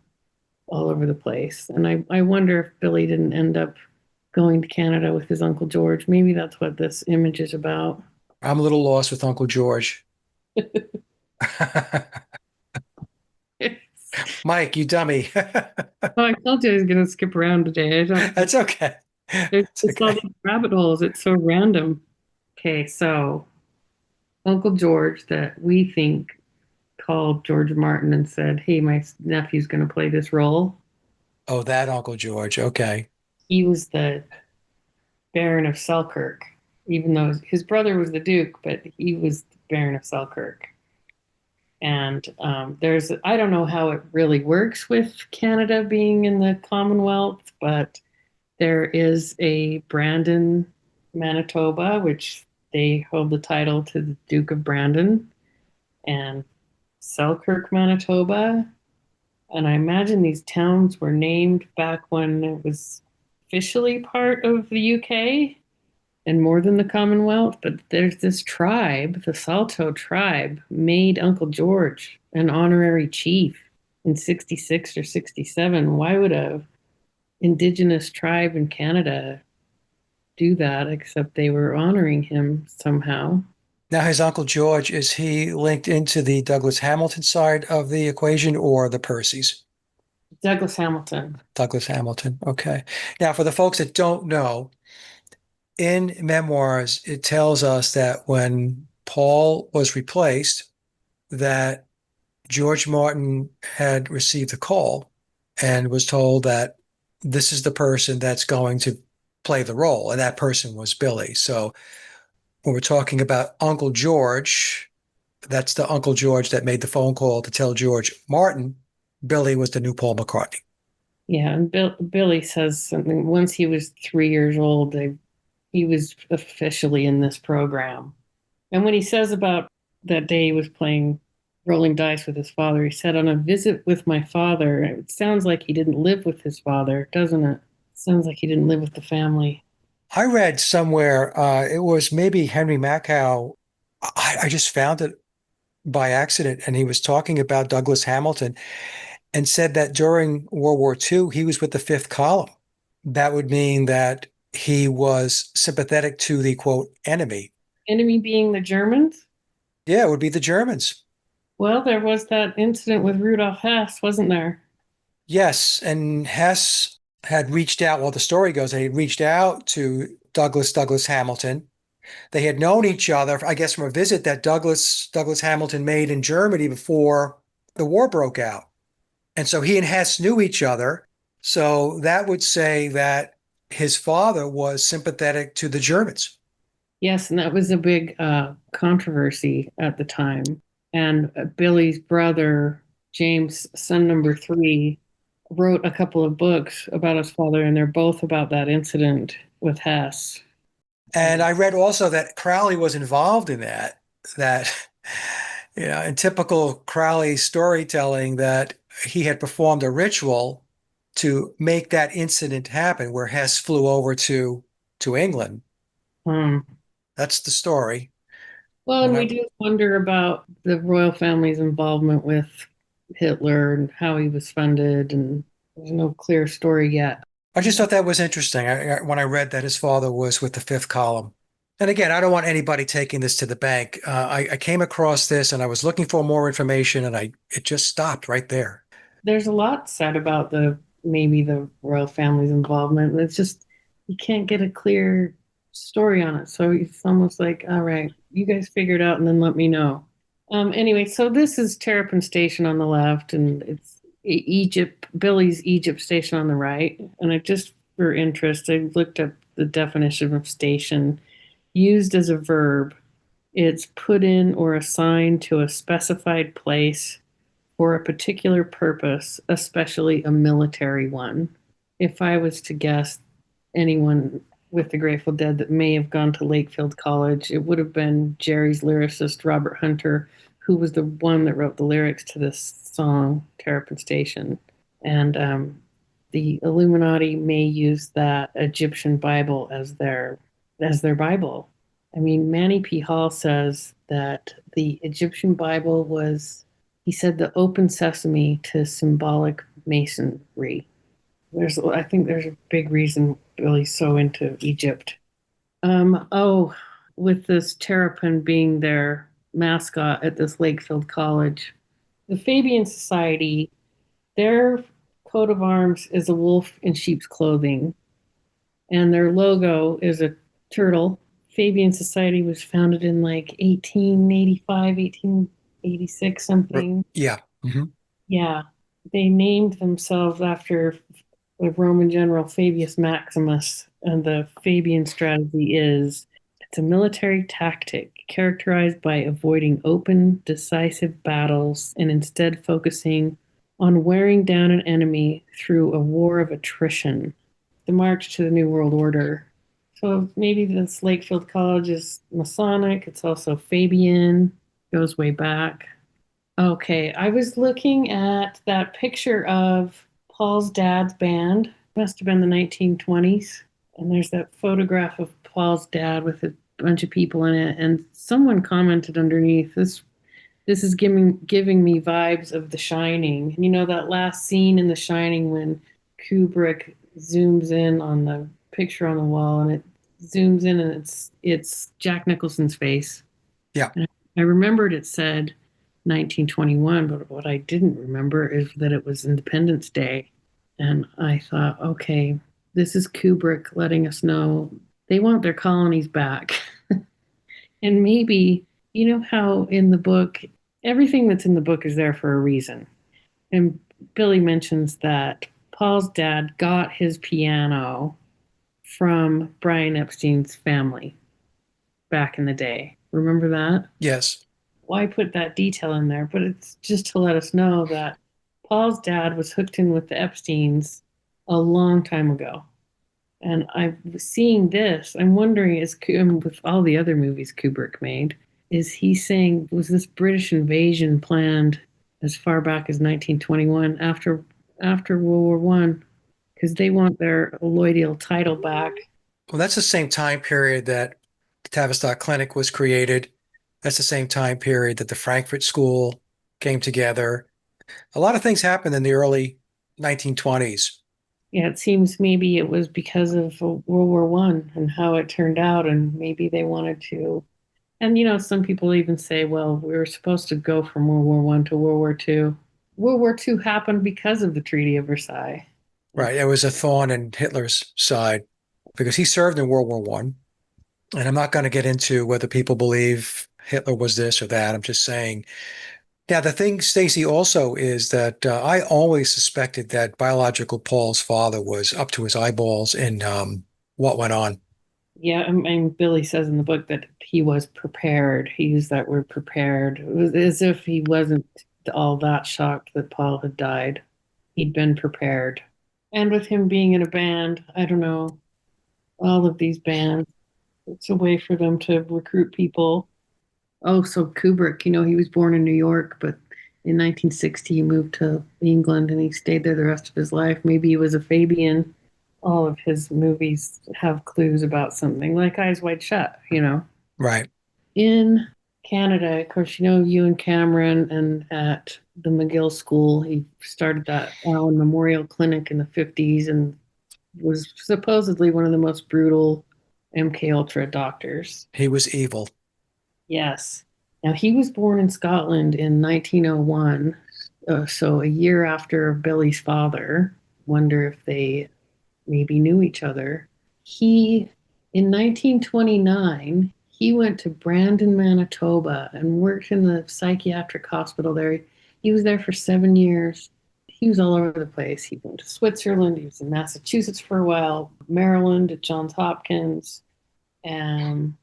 all over the place. And I wonder if Billy didn't end up going to Canada with his Uncle George. Maybe that's what this image is about. I'm a little lost with Uncle George. Mike, you dummy. Oh, I told you I was going to skip around today. That's okay. It's all these rabbit holes. It's so random. Okay, so Uncle George that we think called George Martin and said, hey, my nephew's going to play this role. Oh, that Uncle George. Okay. He was the Baron of Selkirk, even though his brother was the Duke, but he was the Baron of Selkirk. And I don't know how it really works with Canada being in the Commonwealth, but there is a Brandon, Manitoba, which they hold the title to the Duke of Brandon, and Selkirk, Manitoba. And I imagine these towns were named back when it was officially part of the UK and more than the Commonwealth. But there's this tribe, the Saulteaux tribe, made Uncle George an honorary chief in 66 or 67. Why would a Indigenous tribe in Canada do that except they were honoring him somehow? Now, his Uncle George, is he linked into the Douglas-Hamilton side of the equation or the Percys? Douglas-Hamilton. Douglas-Hamilton. Okay. Now, for the folks that don't know, in Memoirs, it tells us that when Paul was replaced, that George Martin had received a call and was told that this is the person that's going to play the role, and that person was Billy. So when we're talking about Uncle George, that's the Uncle George that made the phone call to tell George Martin Billy was the new Paul McCartney. Yeah, and Billy says something. Once he was 3 years old, he was officially in this program. And when he says about that day he was playing rolling dice with his father, he said, on a visit with my father. It sounds like he didn't live with his father, doesn't it? Sounds like he didn't live with the family. I read somewhere, it was maybe Henry Mackau. I just found it by accident, and he was talking about Douglas Hamilton and said that during World War II, he was with the fifth column. That would mean that he was sympathetic to the quote enemy. Enemy being the Germans? Yeah, it would be the Germans. Well, there was that incident with Rudolf Hess, wasn't there? Yes, and Hess had reached out. Well, the story goes that he reached out to Douglas Hamilton. They had known each other, I guess, from a visit that Douglas Hamilton made in Germany before the war broke out. And so he and Hess knew each other. So that would say that his father was sympathetic to the Germans. Yes, and that was a big controversy at the time. And Billy's brother, James, son number three, wrote a couple of books about his father, and they're both about that incident with Hess. And I read also that Crowley was involved in that, in typical Crowley storytelling, that he had performed a ritual to make that incident happen where Hess flew over to England. Um, That's the story. well, and When we I, do wonder about the royal family's involvement with Hitler and how he was funded, and there's no clear story yet. I just thought that was interesting when I read that his father was with the fifth column. And again, I don't want anybody taking this to the bank. I came across this and I was looking for more information, and it just stopped right there. There's a lot said about maybe the royal family's involvement, and it's just you can't get a clear story on it. So it's almost like, all right, you guys figure it out and then let me know. Anyway, so this is Terrapin Station on the left, and it's Billy's Egypt Station on the right. And I just, for interest, I looked up the definition of station. Used as a verb, it's put in or assigned to a specified place for a particular purpose, especially a military one. If I was to guess anyone with the Grateful Dead that may have gone to Lakefield College, it would have been Jerry's lyricist, Robert Hunter, who was the one that wrote the lyrics to this song, Terrapin Station. And the Illuminati may use that Egyptian Bible as their Bible. I mean, Manny P. Hall says that the Egyptian Bible was, he said, the open sesame to symbolic masonry. I think there's a big reason Billy's so into Egypt. Oh, with this terrapin being their mascot at this Lakefield College, the Fabian Society, their coat of arms is a wolf in sheep's clothing, and their logo is a turtle. Fabian Society was founded in like 1885, 1886, something. Yeah. Mm-hmm. Yeah. They named themselves after the Roman general Fabius Maximus, and the Fabian strategy is it's a military tactic characterized by avoiding open, decisive battles and instead focusing on wearing down an enemy through a war of attrition, the march to the New World Order. So maybe this Lakefield College is Masonic. It's also Fabian, goes way back. Okay, I was looking at that picture of Paul's dad's band. Must have been the 1920s. And there's that photograph of Paul's dad with a bunch of people in it. And someone commented underneath, this is giving me vibes of The Shining. You know, that last scene in The Shining when Kubrick zooms in on the picture on the wall, and it zooms in and it's Jack Nicholson's face. Yeah. And I remembered it said 1921, but what I didn't remember is that it was Independence Day. And I thought, okay, this is Kubrick letting us know they want their colonies back. And maybe, you know how in the book, everything that's in the book is there for a reason. And Billy mentions that Paul's dad got his piano from Brian Epstein's family back in the day. Remember that? Yes. Why put that detail in there? But it's just to let us know that Paul's dad was hooked in with the Epsteins a long time ago. And I'm seeing this. I'm wondering, with all the other movies Kubrick made, is he saying, was this British invasion planned as far back as 1921 after World War One? Because they want their alloidial title back. Well, that's the same time period that the Tavistock Clinic was created. That's the same time period that the Frankfurt School came together. A lot of things happened in the early 1920s. Yeah, it seems maybe it was because of World War One and how it turned out, and maybe they wanted to. And some people even say, well, we were supposed to go from World War One to World War Two. World War Two happened because of the Treaty of Versailles. Right. It was a thorn in Hitler's side because he served in World War One. And I'm not going to get into whether people believe Hitler was this or that. I'm just saying. Now, the thing, Stacy, also is that I always suspected that biological Paul's father was up to his eyeballs in what went on. Yeah, I mean, Billy says in the book that he was prepared. He used that word prepared. It was as if he wasn't all that shocked that Paul had died. He'd been prepared. And with him being in a band, I don't know, all of these bands, it's a way for them to recruit people. Oh, so Kubrick, he was born in New York, but in 1960 he moved to England and he stayed there the rest of his life. Maybe he was a Fabian. All of his movies have clues about something, like Eyes Wide Shut. Right. In Canada, of course, Ewan Cameron, and at the McGill School, he started that Allen Memorial Clinic in the 50s and was supposedly one of the most brutal MK Ultra doctors. He was evil. Yes. Now, he was born in Scotland in 1901, so a year after Billy's father. Wonder if they maybe knew each other. In 1929, he went to Brandon, Manitoba and worked in the psychiatric hospital there. He was there for 7 years. He was all over the place. He went to Switzerland. He was in Massachusetts for a while, Maryland at Johns Hopkins, and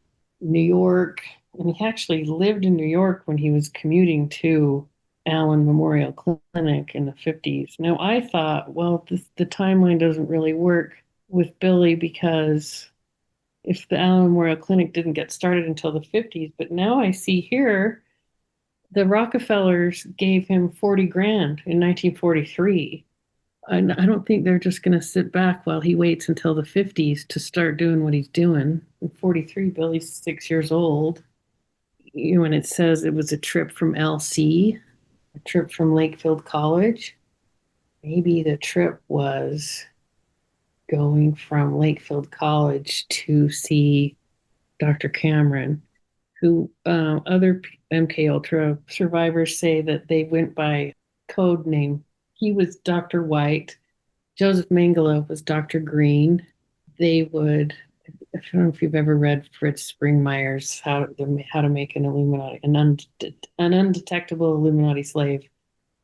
New York. And he actually lived in New York when he was commuting to Allen Memorial Clinic in the 50s. Now, I thought, well, the timeline doesn't really work with Billy because if the Allen Memorial Clinic didn't get started until the 50s, but now I see here the Rockefellers gave him 40 grand in 1943. And I don't think they're just going to sit back while he waits until the 50s to start doing what he's doing. In 43, Billy's 6 years old. And it says it was a trip from LC, a trip from Lakefield College. Maybe the trip was going from Lakefield College to see Dr. Cameron, who other MK Ultra survivors say that they went by code name. He was Dr. White. Joseph Mengele was Dr. Green. They would, I don't know if you've ever read Fritz Springmeier's How to Make an Illuminati, an undetectable Illuminati slave,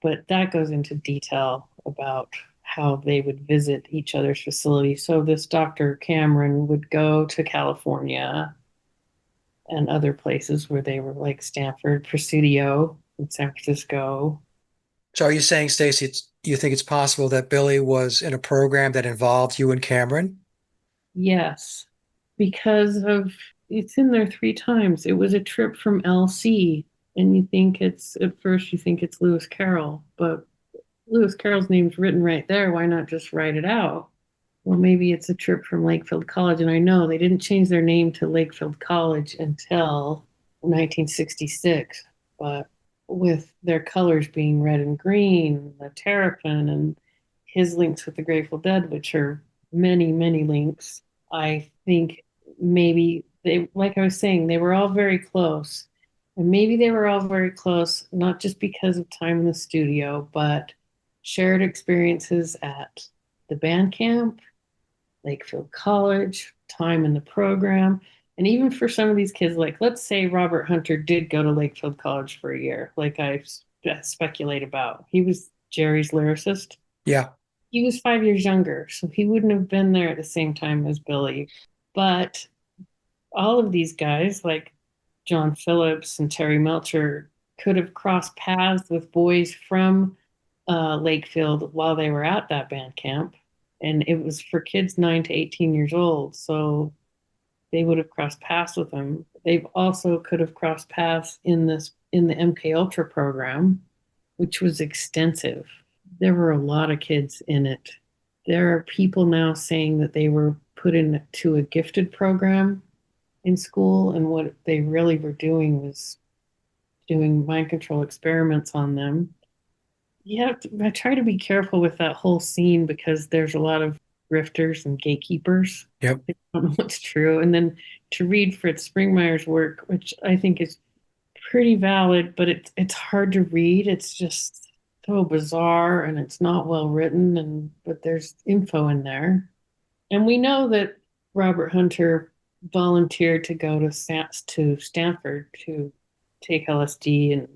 but that goes into detail about how they would visit each other's facility. So this Dr. Cameron would go to California and other places where they were, like Stanford, Presidio in San Francisco. So are you saying, Stacy, you think it's possible that Billy was in a program that involved you and Cameron? Yes, because it's in there 3 times. It was a trip from LC, and at first you think it's Lewis Carroll, but Lewis Carroll's name's written right there. Why not just write it out? Well, maybe it's a trip from Lakefield College. And I know they didn't change their name to Lakefield College until 1966, but with their colors being red and green, the terrapin, and his links with the Grateful Dead, which are many, many links, I think maybe they, like I was saying, they were all very close. And maybe they were all very close, not just because of time in the studio, but shared experiences at the band camp, Lakefield College, time in the program. And even for some of these kids, like let's say Robert Hunter did go to Lakefield College for a year, like I speculate about. He was Jerry's lyricist. Yeah. He was 5 years younger, so he wouldn't have been there at the same time as Billy. But all of these guys, like John Phillips and Terry Melcher, could have crossed paths with boys from Lakefield while they were at that band camp. And it was for kids 9 to 18 years old. So they would have crossed paths with them. they've also could have crossed paths in the MK Ultra program, which was extensive. There were a lot of kids in it. There are people now saying that they were put into a gifted program in school, and what they really were doing was doing mind control experiments on them. I try to be careful with that whole scene because there's a lot of grifters and gatekeepers. Yep. I don't know what's true. And then to read Fritz Springmeier's work, which I think is pretty valid, but it's hard to read. It's just so bizarre and it's not well written, but there's info in there. And we know that Robert Hunter volunteered to go to Stanford to take LSD, and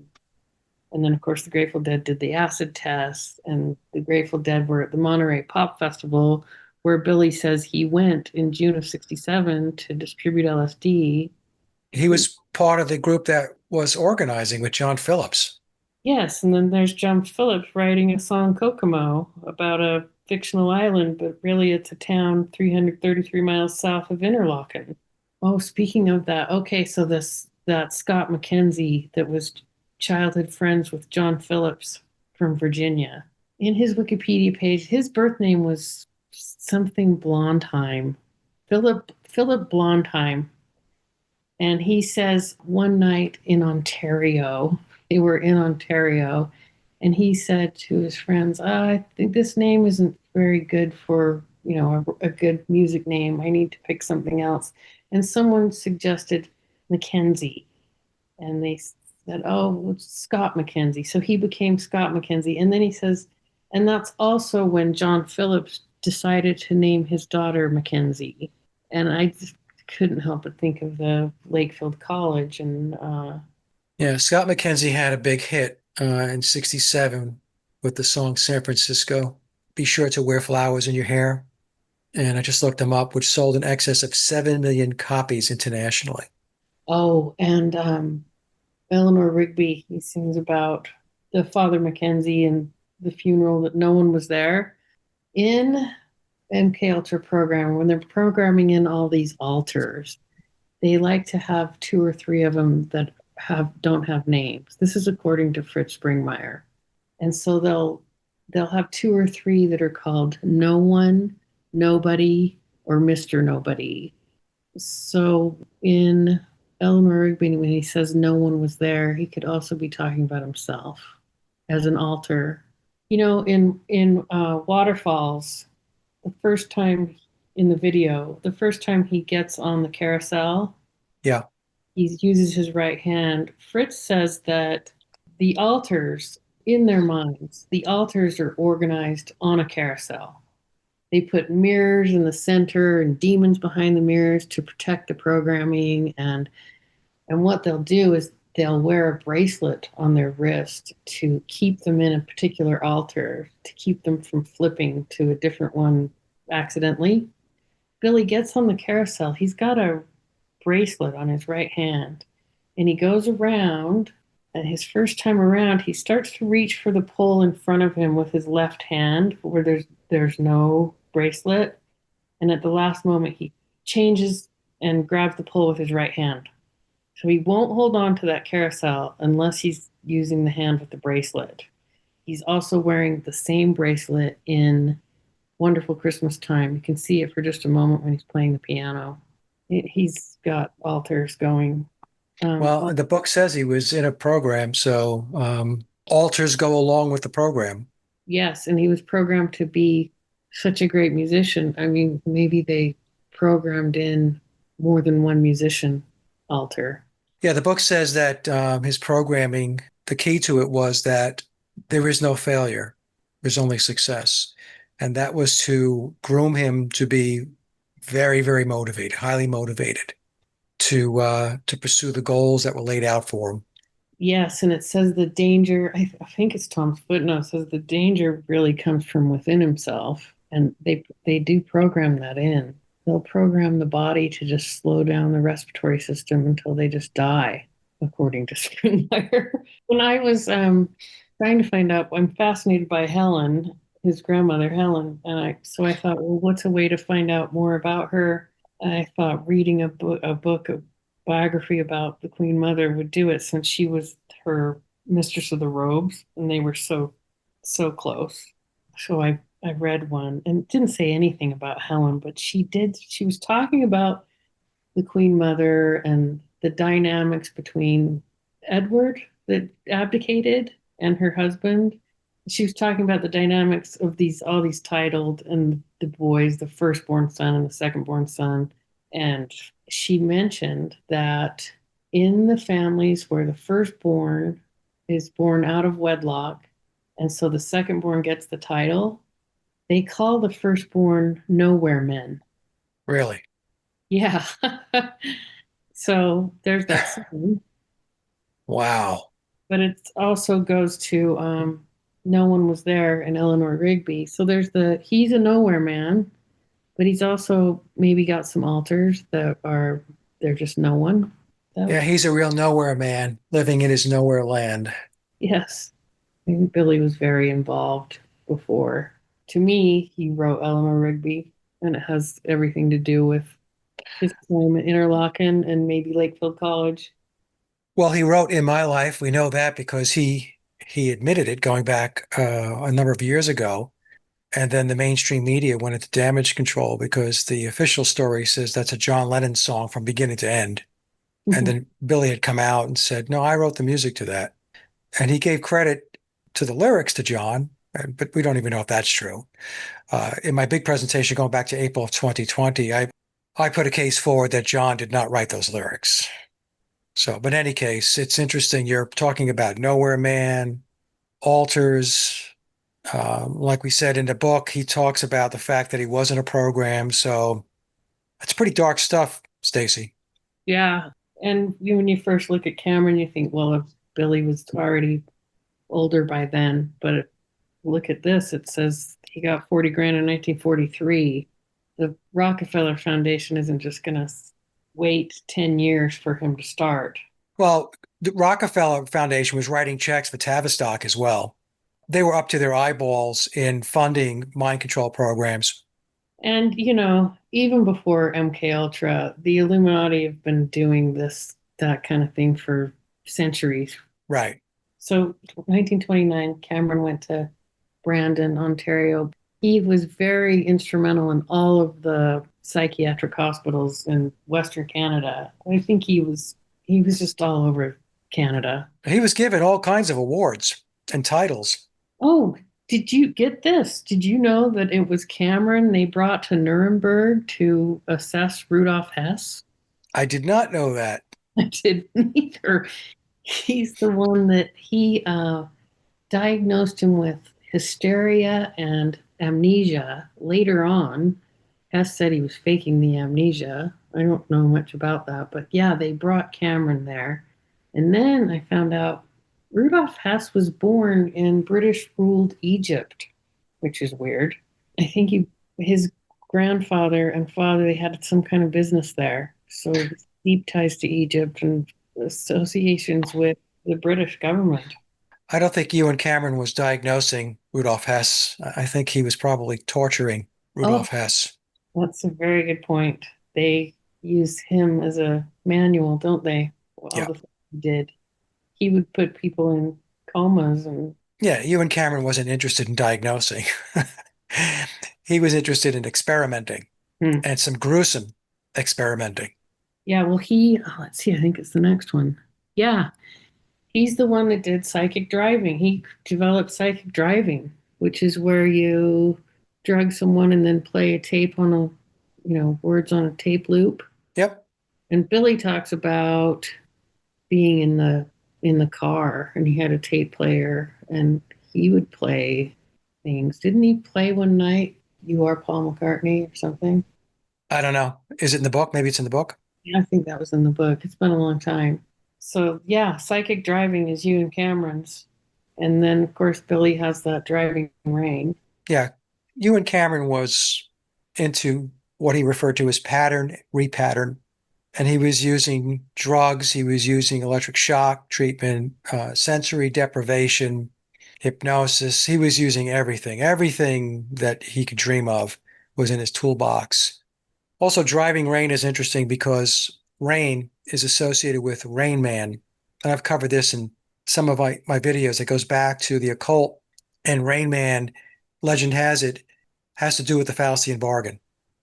then of course the Grateful Dead did the acid test, and the Grateful Dead were at the Monterey Pop Festival where Billy says he went in June of '67 to distribute LSD. He was part of the group that was organizing with John Phillips. Yes, and then there's John Phillips writing a song Kokomo about a fictional island, but really it's a town 333 miles south of Interlaken. Oh, speaking of that, okay, so that Scott McKenzie that was childhood friends with John Phillips from Virginia. In his Wikipedia page, his birth name was something Blondheim, Philip Blondheim. And he says one night in Ontario, they were in Ontario, and he said to his friends, I think this name isn't very good for, a good music name. I need to pick something else. And someone suggested Mackenzie. And they said, oh, Scott McKenzie. So he became Scott McKenzie. And then he says, and that's also when John Phillips decided to name his daughter Mackenzie. And I just couldn't help but think of the Lakefield College. And yeah, Scott McKenzie had a big hit in '67 with the song San Francisco. Be sure to wear flowers in your hair. And I just looked him up, which sold in excess of 7 million copies internationally. Oh, and Eleanor Rigby, he sings about the Father Mackenzie and the funeral that no one was there. In MK Ultra program, when they're programming in all these altars, they like to have 2 or 3 of them that don't have names. This is according to Fritz Springmeier. And so they'll have 2 or 3 that are called No One, Nobody, or Mr. Nobody. So in Eleanor Rigby, when he says no one was there, he could also be talking about himself as an altar. In Waterfalls, the first time in the video, the first time he gets on the carousel, yeah, he uses his right hand. Fritz says that the altars, in their minds, the altars are organized on a carousel. They put mirrors in the center and demons behind the mirrors to protect the programming. And what they'll do is they'll wear a bracelet on their wrist to keep them in a particular altar, to keep them from flipping to a different one accidentally. Billy gets on the carousel. He's got a bracelet on his right hand, and he goes around. And his first time around, he starts to reach for the pole in front of him with his left hand where there's no bracelet. And at the last moment, he changes and grabs the pole with his right hand. So he won't hold on to that carousel unless he's using the hand with the bracelet. He's also wearing the same bracelet in Wonderful Christmas Time. You can see it for just a moment when he's playing the piano. He's got altars going. Well, the book says he was in a program, so altars go along with the program. Yes, and he was programmed to be such a great musician. I mean, maybe they programmed in more than one musician altar. Yeah, the book says that his programming, the key to it was that there is no failure. There's only success. And that was to groom him to be very, very motivated, highly motivated to pursue the goals that were laid out for him. Yes, and it says the danger, I think it's Tom's footnote, says the danger really comes from within himself. And they do program that in. They'll program the body to just slow down the respiratory system until they just die, according to Springmeier. When I was trying to find out, I'm fascinated by Helen, his grandmother, Helen. And so I thought, well, what's a way to find out more about her? I thought reading a book biography about the Queen Mother would do it, since she was her mistress of the robes, and they were so close. So I read one, and it didn't say anything about Helen, but she did. She was talking about the Queen Mother and the dynamics between Edward that abdicated and her husband. She was talking about the dynamics of all these titled and the boys, the firstborn son and the secondborn son. And she mentioned that in the families where the firstborn is born out of wedlock, and so the secondborn gets the title, they call the firstborn nowhere men. Really? Yeah. So there's that song, Wow. but it also goes to No One Was There and Eleanor Rigby. So he's a nowhere man, but he's also maybe got some alters they're just no one. Yeah, he's a real nowhere man living in his nowhere land. Yes. I think Billy was very involved before. To me, he wrote Eleanor Rigby, and it has everything to do with his time at Interlaken and maybe Lakefield College. Well, he wrote In My Life. We know that because he admitted it going back a number of years ago. And then the mainstream media went into damage control because the official story says that's a John Lennon song from beginning to end. And Mhm. then Billy had come out and said, no, I wrote the music to that. And he gave credit to the lyrics to John, but we don't even know if that's true. In my big presentation going back to April of 2020, I put a case forward that John did not write those lyrics. So, but in any case, it's interesting. You're talking about Nowhere Man, altars. Like we said in the book, he talks about the fact that he wasn't a program. So it's pretty dark stuff, Stacy. Yeah. And when you first look at Cameron, you think, well, if Billy was already older by then. But look at this. It says he got 40 grand in 1943. The Rockefeller Foundation isn't just going to wait 10 years for him to start. Well, the Rockefeller Foundation was writing checks for Tavistock as well. They were up to their eyeballs in funding mind control programs. And, even before MK Ultra, the Illuminati have been doing that kind of thing for centuries. Right. So 1929, Cameron went to Brandon, Ontario. He was very instrumental in all of the psychiatric hospitals in Western Canada. I think he was just all over Canada. He was given all kinds of awards and titles. Oh, did you get this? Did you know that it was Cameron they brought to Nuremberg to assess Rudolf Hess? I did not know that. I didn't either. He's the one that he diagnosed him with hysteria and amnesia later on. Hess said he was faking the amnesia. I don't know much about that, but yeah, they brought Cameron there. And then I found out Rudolf Hess was born in British ruled Egypt, which is weird. I think his grandfather and father, they had some kind of business there. So deep ties to Egypt and associations with the British government. I don't think Ewan Cameron was diagnosing Rudolf Hess. I think he was probably torturing Oh, Rudolf Hess. that's a very good point. They use him as a manual, don't they? All Yeah. the things he did. He would put people in comas and Yeah, Ewan Cameron wasn't interested in diagnosing. He was interested in experimenting hmm. and some gruesome experimenting. Yeah, well, let's see, I think it's the next one. Yeah, he's the one that did psychic driving. He developed psychic driving, which is where you drug someone and then play a tape on words on a tape loop. Yep. And Billy talks about being in the car, and he had a tape player and he would play things. Didn't he play one night You Are Paul McCartney or something? I don't know. Is it in the book? Maybe it's in the book. Yeah, I think that was in the book. It's been a long time. So yeah, psychic driving is you and Cameron's. And then of course Billy has that driving rain. Yeah. Ewan Cameron was into what he referred to as pattern, repattern. And he was using drugs. He was using electric shock treatment, sensory deprivation, hypnosis. He was using everything. Everything that he could dream of was in his toolbox. Also, driving rain is interesting because rain is associated with Rain Man. And I've covered this in some of my videos. It goes back to the occult, and Rain Man, legend has it, has to do with the Faustian bargain.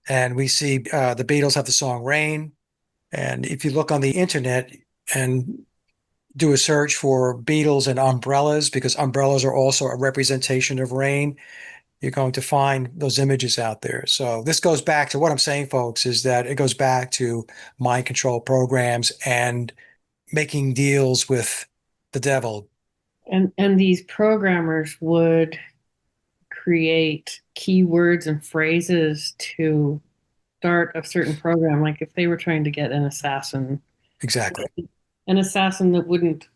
And we see the Beatles have the song Rain. And if you look on the internet and do a search for Beatles and umbrellas, because umbrellas are also a representation of rain, you're going to find those images out there. So this goes back to what I'm saying, folks, is that it goes back to mind control programs and making deals with the devil. And these programmers would create keywords and phrases to start a certain program. Like if they were trying to get an assassin, Exactly. that wouldn't,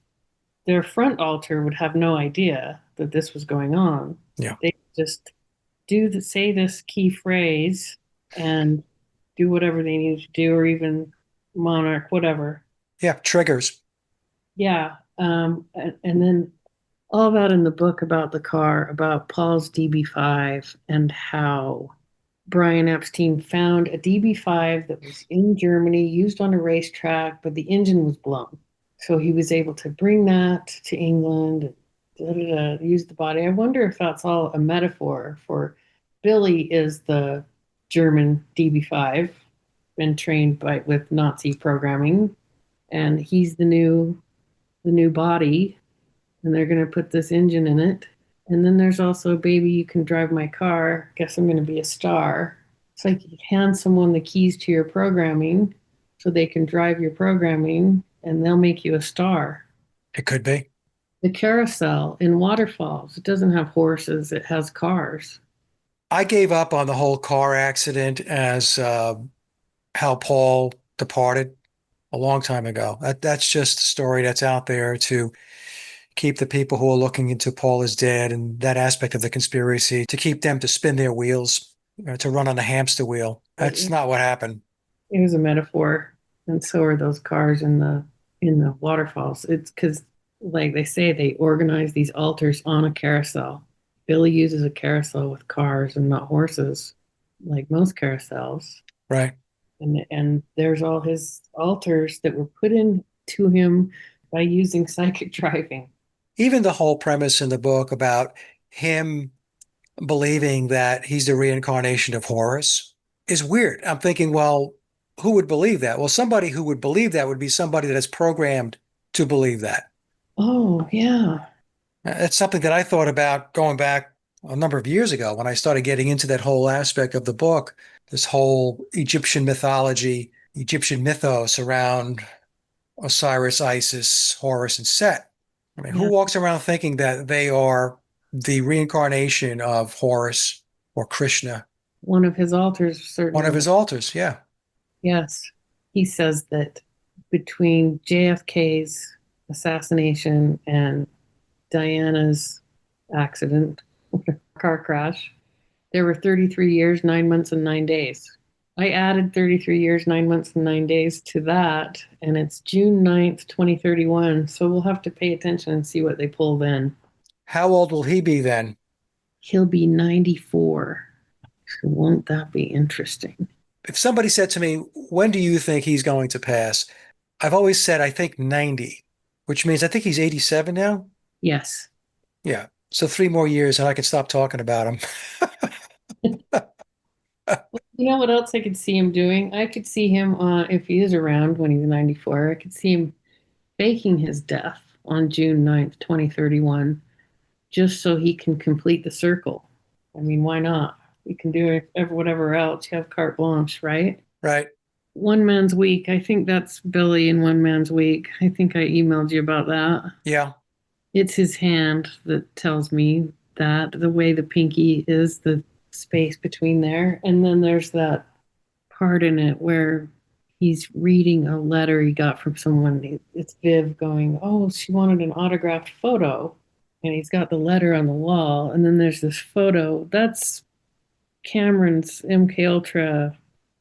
their front altar would have no idea that this was going on. Yeah. They just say this key phrase and do whatever they need to do, or even monarch, whatever. Yeah, triggers. Yeah. And then all that in the book about the car, about Paul's DB5, and how Brian Epstein found a DB5 that was in Germany, used on a racetrack, but the engine was blown. So he was able to bring that to England, use the body. I wonder if that's all a metaphor for Billy is the German DB5, been trained with Nazi programming, and he's the new body, and they're going to put this engine in it. And then there's also, baby, you can drive my car. Guess I'm going to be a star. It's like you hand someone the keys to your programming so they can drive your programming, and they'll make you a star. It could be. The carousel in Waterfalls, it doesn't have horses, it has cars. I gave up on the whole car accident as how Paul departed a long time ago. That's just a story that's out there to keep the people who are looking into Paul as dead and that aspect of the conspiracy, to keep them to spin their wheels, to run on a hamster wheel. That's not what happened. It was a metaphor, and so are those cars in the waterfalls. It's because, like they say, they organize these altars on a carousel. Billy uses a carousel with cars and not horses, like most carousels. Right. And there's all his altars that were put into him by using psychic driving. Even the whole premise in the book about him believing that he's the reincarnation of Horus is weird. I'm thinking, well, who would believe that? Well, somebody who would believe that would be somebody that is programmed to believe that. Oh, yeah. It's something that I thought about going back a number of years ago when I started getting into that whole aspect of the book, this whole Egyptian mythology, Egyptian mythos around Osiris, Isis, Horus, and Set. I mean, who walks around thinking that they are the reincarnation of Horus or Krishna? One of his altars, certainly. One of his altars, yeah. Yes. He says that between JFK's assassination and Diana's accident, car crash, there were 33 years, 9 months, and 9 days. I added 33 years, 9 months, and 9 days to that, and it's June 9th, 2031. So we'll have to pay attention and see what they pull then. How old will he be then? He'll be 94. So won't that be interesting? If somebody said to me, when do you think he's going to pass? I've always said, I think 90, which means I think he's 87 now. Yes. Yeah. So 3 more years and I can stop talking about him. You know what else I could see him doing? I could see him, if he is around when he's 94, I could see him faking his death on June 9th, 2031, just so he can complete the circle. I mean, why not? You can do whatever else. You have carte blanche, right? Right. One Man's Week. I think that's Billy in One Man's Week. I think I emailed you about that. Yeah. It's his hand that tells me that, the way the pinky is, the space between there. And then there's that part in it where he's reading a letter he got from someone. It's Viv going, oh, she wanted an autographed photo. And he's got the letter on the wall. And then there's this photo. That's Cameron's MK Ultra,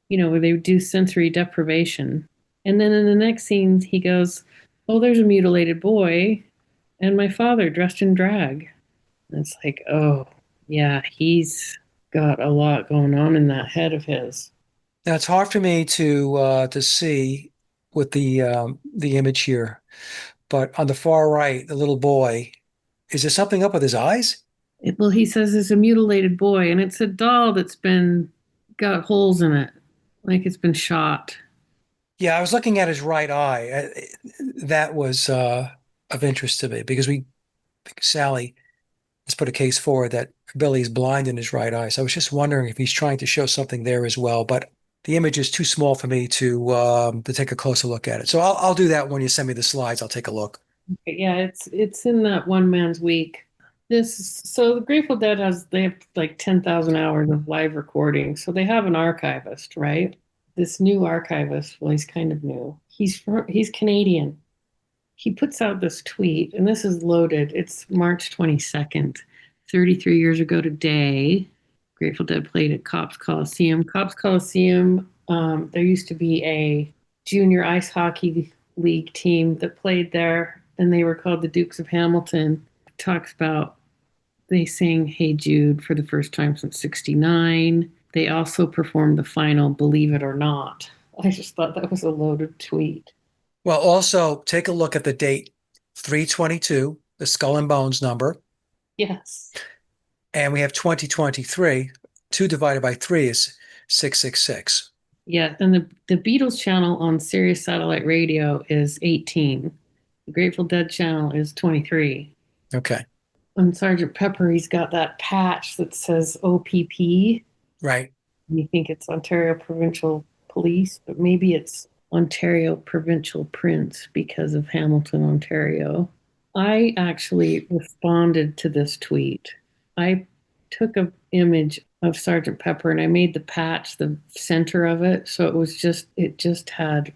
where they do sensory deprivation. And then in the next scene, he goes, oh, there's a mutilated boy and my father dressed in drag. And it's like, oh, yeah, he's got a lot going on in that head of his. Now, it's hard for me to see with the image here, but on the far right, the little boy, is there something up with his eyes? Well, he says it's a mutilated boy, and it's a doll that's been got holes in it, like it's been shot. Yeah, I was looking at his right eye. That was of interest to me because Sally has put a case forward that Billy's blind in his right eye. So I was just wondering if he's trying to show something there as well. But the image is too small for me to take a closer look at it. So I'll do that when you send me the slides. I'll take a look. Yeah, it's in that one man's week. So the Grateful Dead they have like 10,000 hours of live recording. So they have an archivist, right? This new archivist, well, he's kind of new. He's Canadian. He puts out this tweet, and this is loaded. It's March 22nd, 33 years ago today. Grateful Dead played at Cops Coliseum. Cops Coliseum, there used to be a junior ice hockey league team that played there, and they were called the Dukes of Hamilton. It talks about they sang Hey Jude for the first time since '69. They also performed the final Believe It or Not. I just thought that was a loaded tweet. Well, also take a look at the date 322, the skull and bones number. Yes. And we have 2023. 2 divided by 3 is 666. Yeah, and the Beatles channel on Sirius Satellite Radio is 18. The Grateful Dead channel is 23. Okay. On Sergeant Pepper, he's got that patch that says OPP. Right. You think it's Ontario Provincial Police, but maybe it's Ontario Provincial Prince because of Hamilton, Ontario. I actually responded to this tweet. I took an image of Sergeant Pepper and I made the patch the center of it. So it just had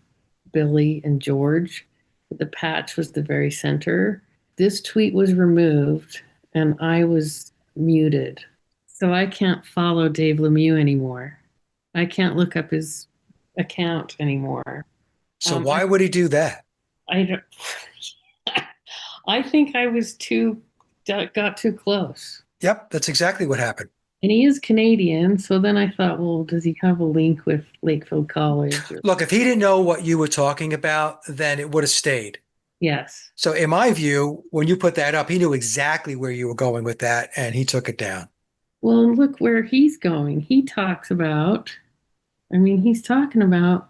Billy and George. But the patch was the very center. This tweet was removed and I was muted. So I can't follow Dave Lemieux anymore. I can't look up his account anymore. So why would he do that? I don't. I think I got too close. Yep, that's exactly what happened. And he is Canadian, so then I thought, well, does he have a link with Lakefield College? Look, if he didn't know what you were talking about, then it would have stayed. Yes. So in my view, when you put that up, he knew exactly where you were going with that, and he took it down. Well, and look where he's going. He's talking about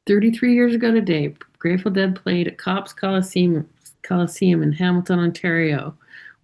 33 years ago today, Grateful Dead played at Cops Coliseum in Hamilton, Ontario,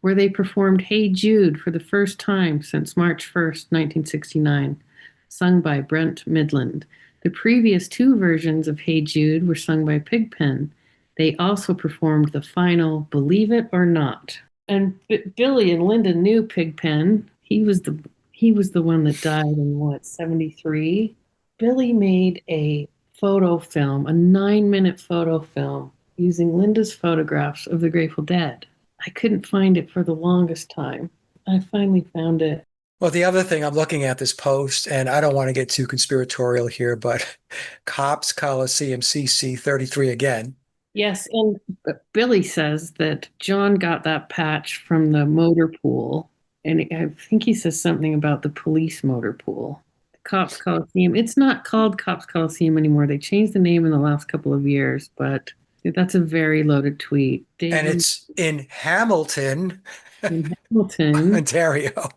where they performed Hey Jude for the first time since March 1st, 1969, sung by Brent Midland. The previous 2 versions of Hey Jude were sung by Pigpen. They also performed the final Believe It or Not. And Billy and Linda knew Pigpen. He was the one that died in 73. Billy made a photo film, a 9-minute photo film using Linda's photographs of the Grateful Dead. I couldn't find it for the longest time. I finally found it. Well, the other thing, I'm looking at this post, and I don't want to get too conspiratorial here, but Cops Coliseum CC 33 again. Yes, and Billy says that John got that patch from the motor pool, and I think he says something about the police motor pool. Cops Coliseum. It's not called Cops Coliseum anymore. They changed the name in the last couple of years, but that's a very loaded tweet. And it's in Hamilton, Ontario.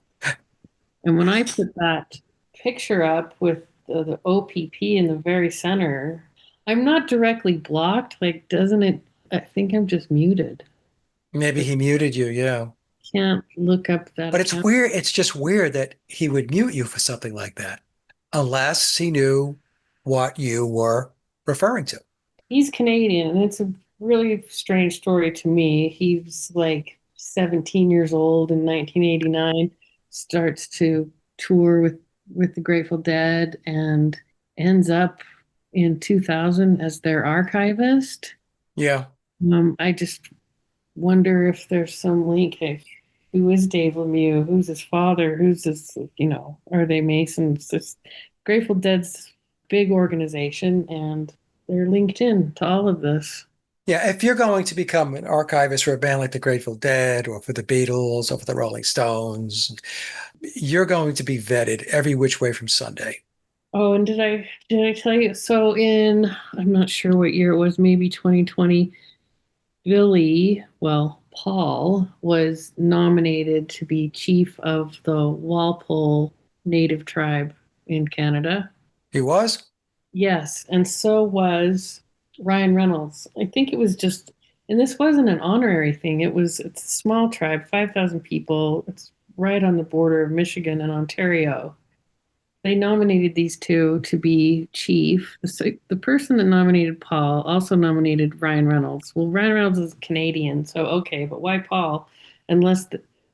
And when I put that picture up with the OPP in the very center, I'm not directly blocked. Like, doesn't it? I think I'm just muted. Maybe he muted you, yeah. Can't look up that. But it's weird. It's just weird that he would mute you for something like that, unless he knew what you were referring to. He's Canadian, and it's a really strange story to me. He was like 17 years old in 1989, starts to tour with the Grateful Dead, and ends up in 2000 as their archivist. Yeah. I just wonder if there's some link. Hey, who is Dave Lemieux? Who's his father? Who's this? Are they Masons? This Grateful Dead's big organization, and they're linked in to all of this. Yeah, if you're going to become an archivist for a band like the Grateful Dead or for the Beatles or for the Rolling Stones, you're going to be vetted every which way from Sunday. Oh, and did I tell you? So in, I'm not sure what year it was, maybe 2020, Paul was nominated to be chief of the Walpole Native tribe in Canada. He was? Yes, and so was Ryan Reynolds. I think it was just, and this wasn't an honorary thing. It's a small tribe, 5,000 people. It's right on the border of Michigan and Ontario. They nominated these two to be chief. So the person that nominated Paul also nominated Ryan Reynolds. Well, Ryan Reynolds is Canadian, so okay, but why Paul?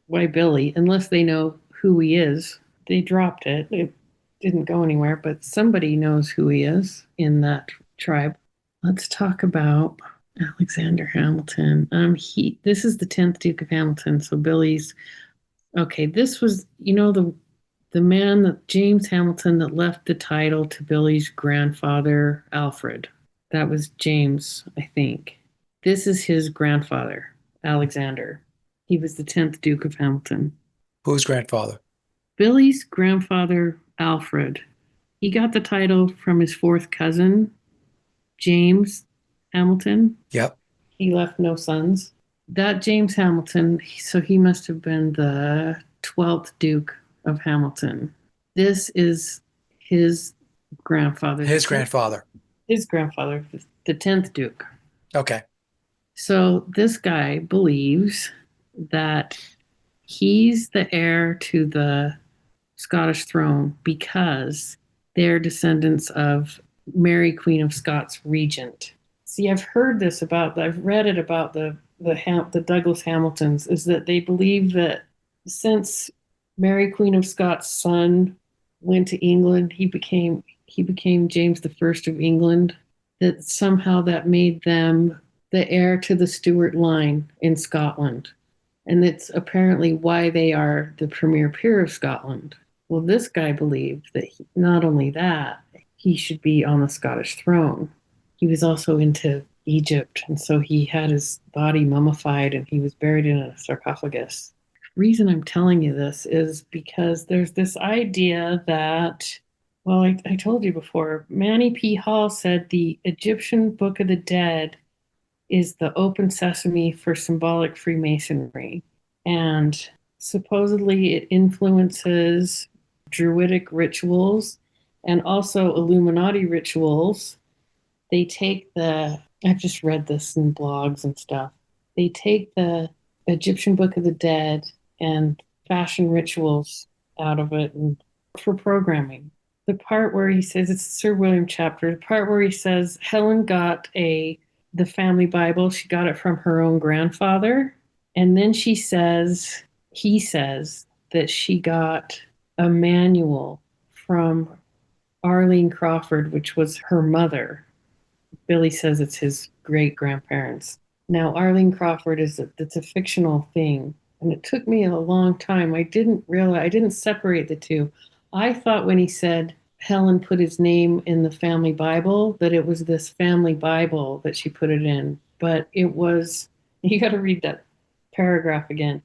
Why Billy? Unless they know who he is. They dropped it. It didn't go anywhere, but somebody knows who he is in that tribe. Let's talk about Alexander Hamilton. This is the 10th Duke of Hamilton, so Billy's okay. This was, the man that James Hamilton that left the title to Billy's grandfather, Alfred. That was James, I think. This is his grandfather, Alexander. He was the 10th Duke of Hamilton. Whose grandfather? Billy's grandfather, Alfred. He got the title from his fourth cousin, James Hamilton. Yep. He left no sons. That James Hamilton, so he must have been the 12th Duke of Hamilton. This is his grandfather. His grandfather. His grandfather, the 10th Duke. Okay. So this guy believes that he's the heir to the Scottish throne because they're descendants of Mary, Queen of Scots regent. See, I've read it about the Douglas Hamiltons, is that they believe that since Mary, Queen of Scots' son went to England, he became James the First of England, that somehow that made them the heir to the Stuart line in Scotland. And that's apparently why they are the premier peer of Scotland. Well, this guy believed that not only that, he should be on the Scottish throne. He was also into Egypt, and so he had his body mummified and he was buried in a sarcophagus. The reason I'm telling you this is because there's this idea that, well, I told you before, Manny P. Hall said the Egyptian Book of the Dead is the open sesame for symbolic Freemasonry. And supposedly it influences Druidic rituals and also Illuminati rituals. I've just read this in blogs and stuff. They take the Egyptian Book of the Dead and fashion rituals out of it and for programming. The part where he says, it's the Sir William chapter, the part where he says Helen got the family Bible, she got it from her own grandfather. And then he says that she got a manual from Arlene Crawford, which was her mother. Billy says it's his great grandparents. Now, Arlene Crawford it's a fictional thing. And it took me a long time. I didn't separate the two. I thought when he said Helen put his name in the family Bible, that it was this family Bible that she put it in. But it was, you got to read that paragraph again.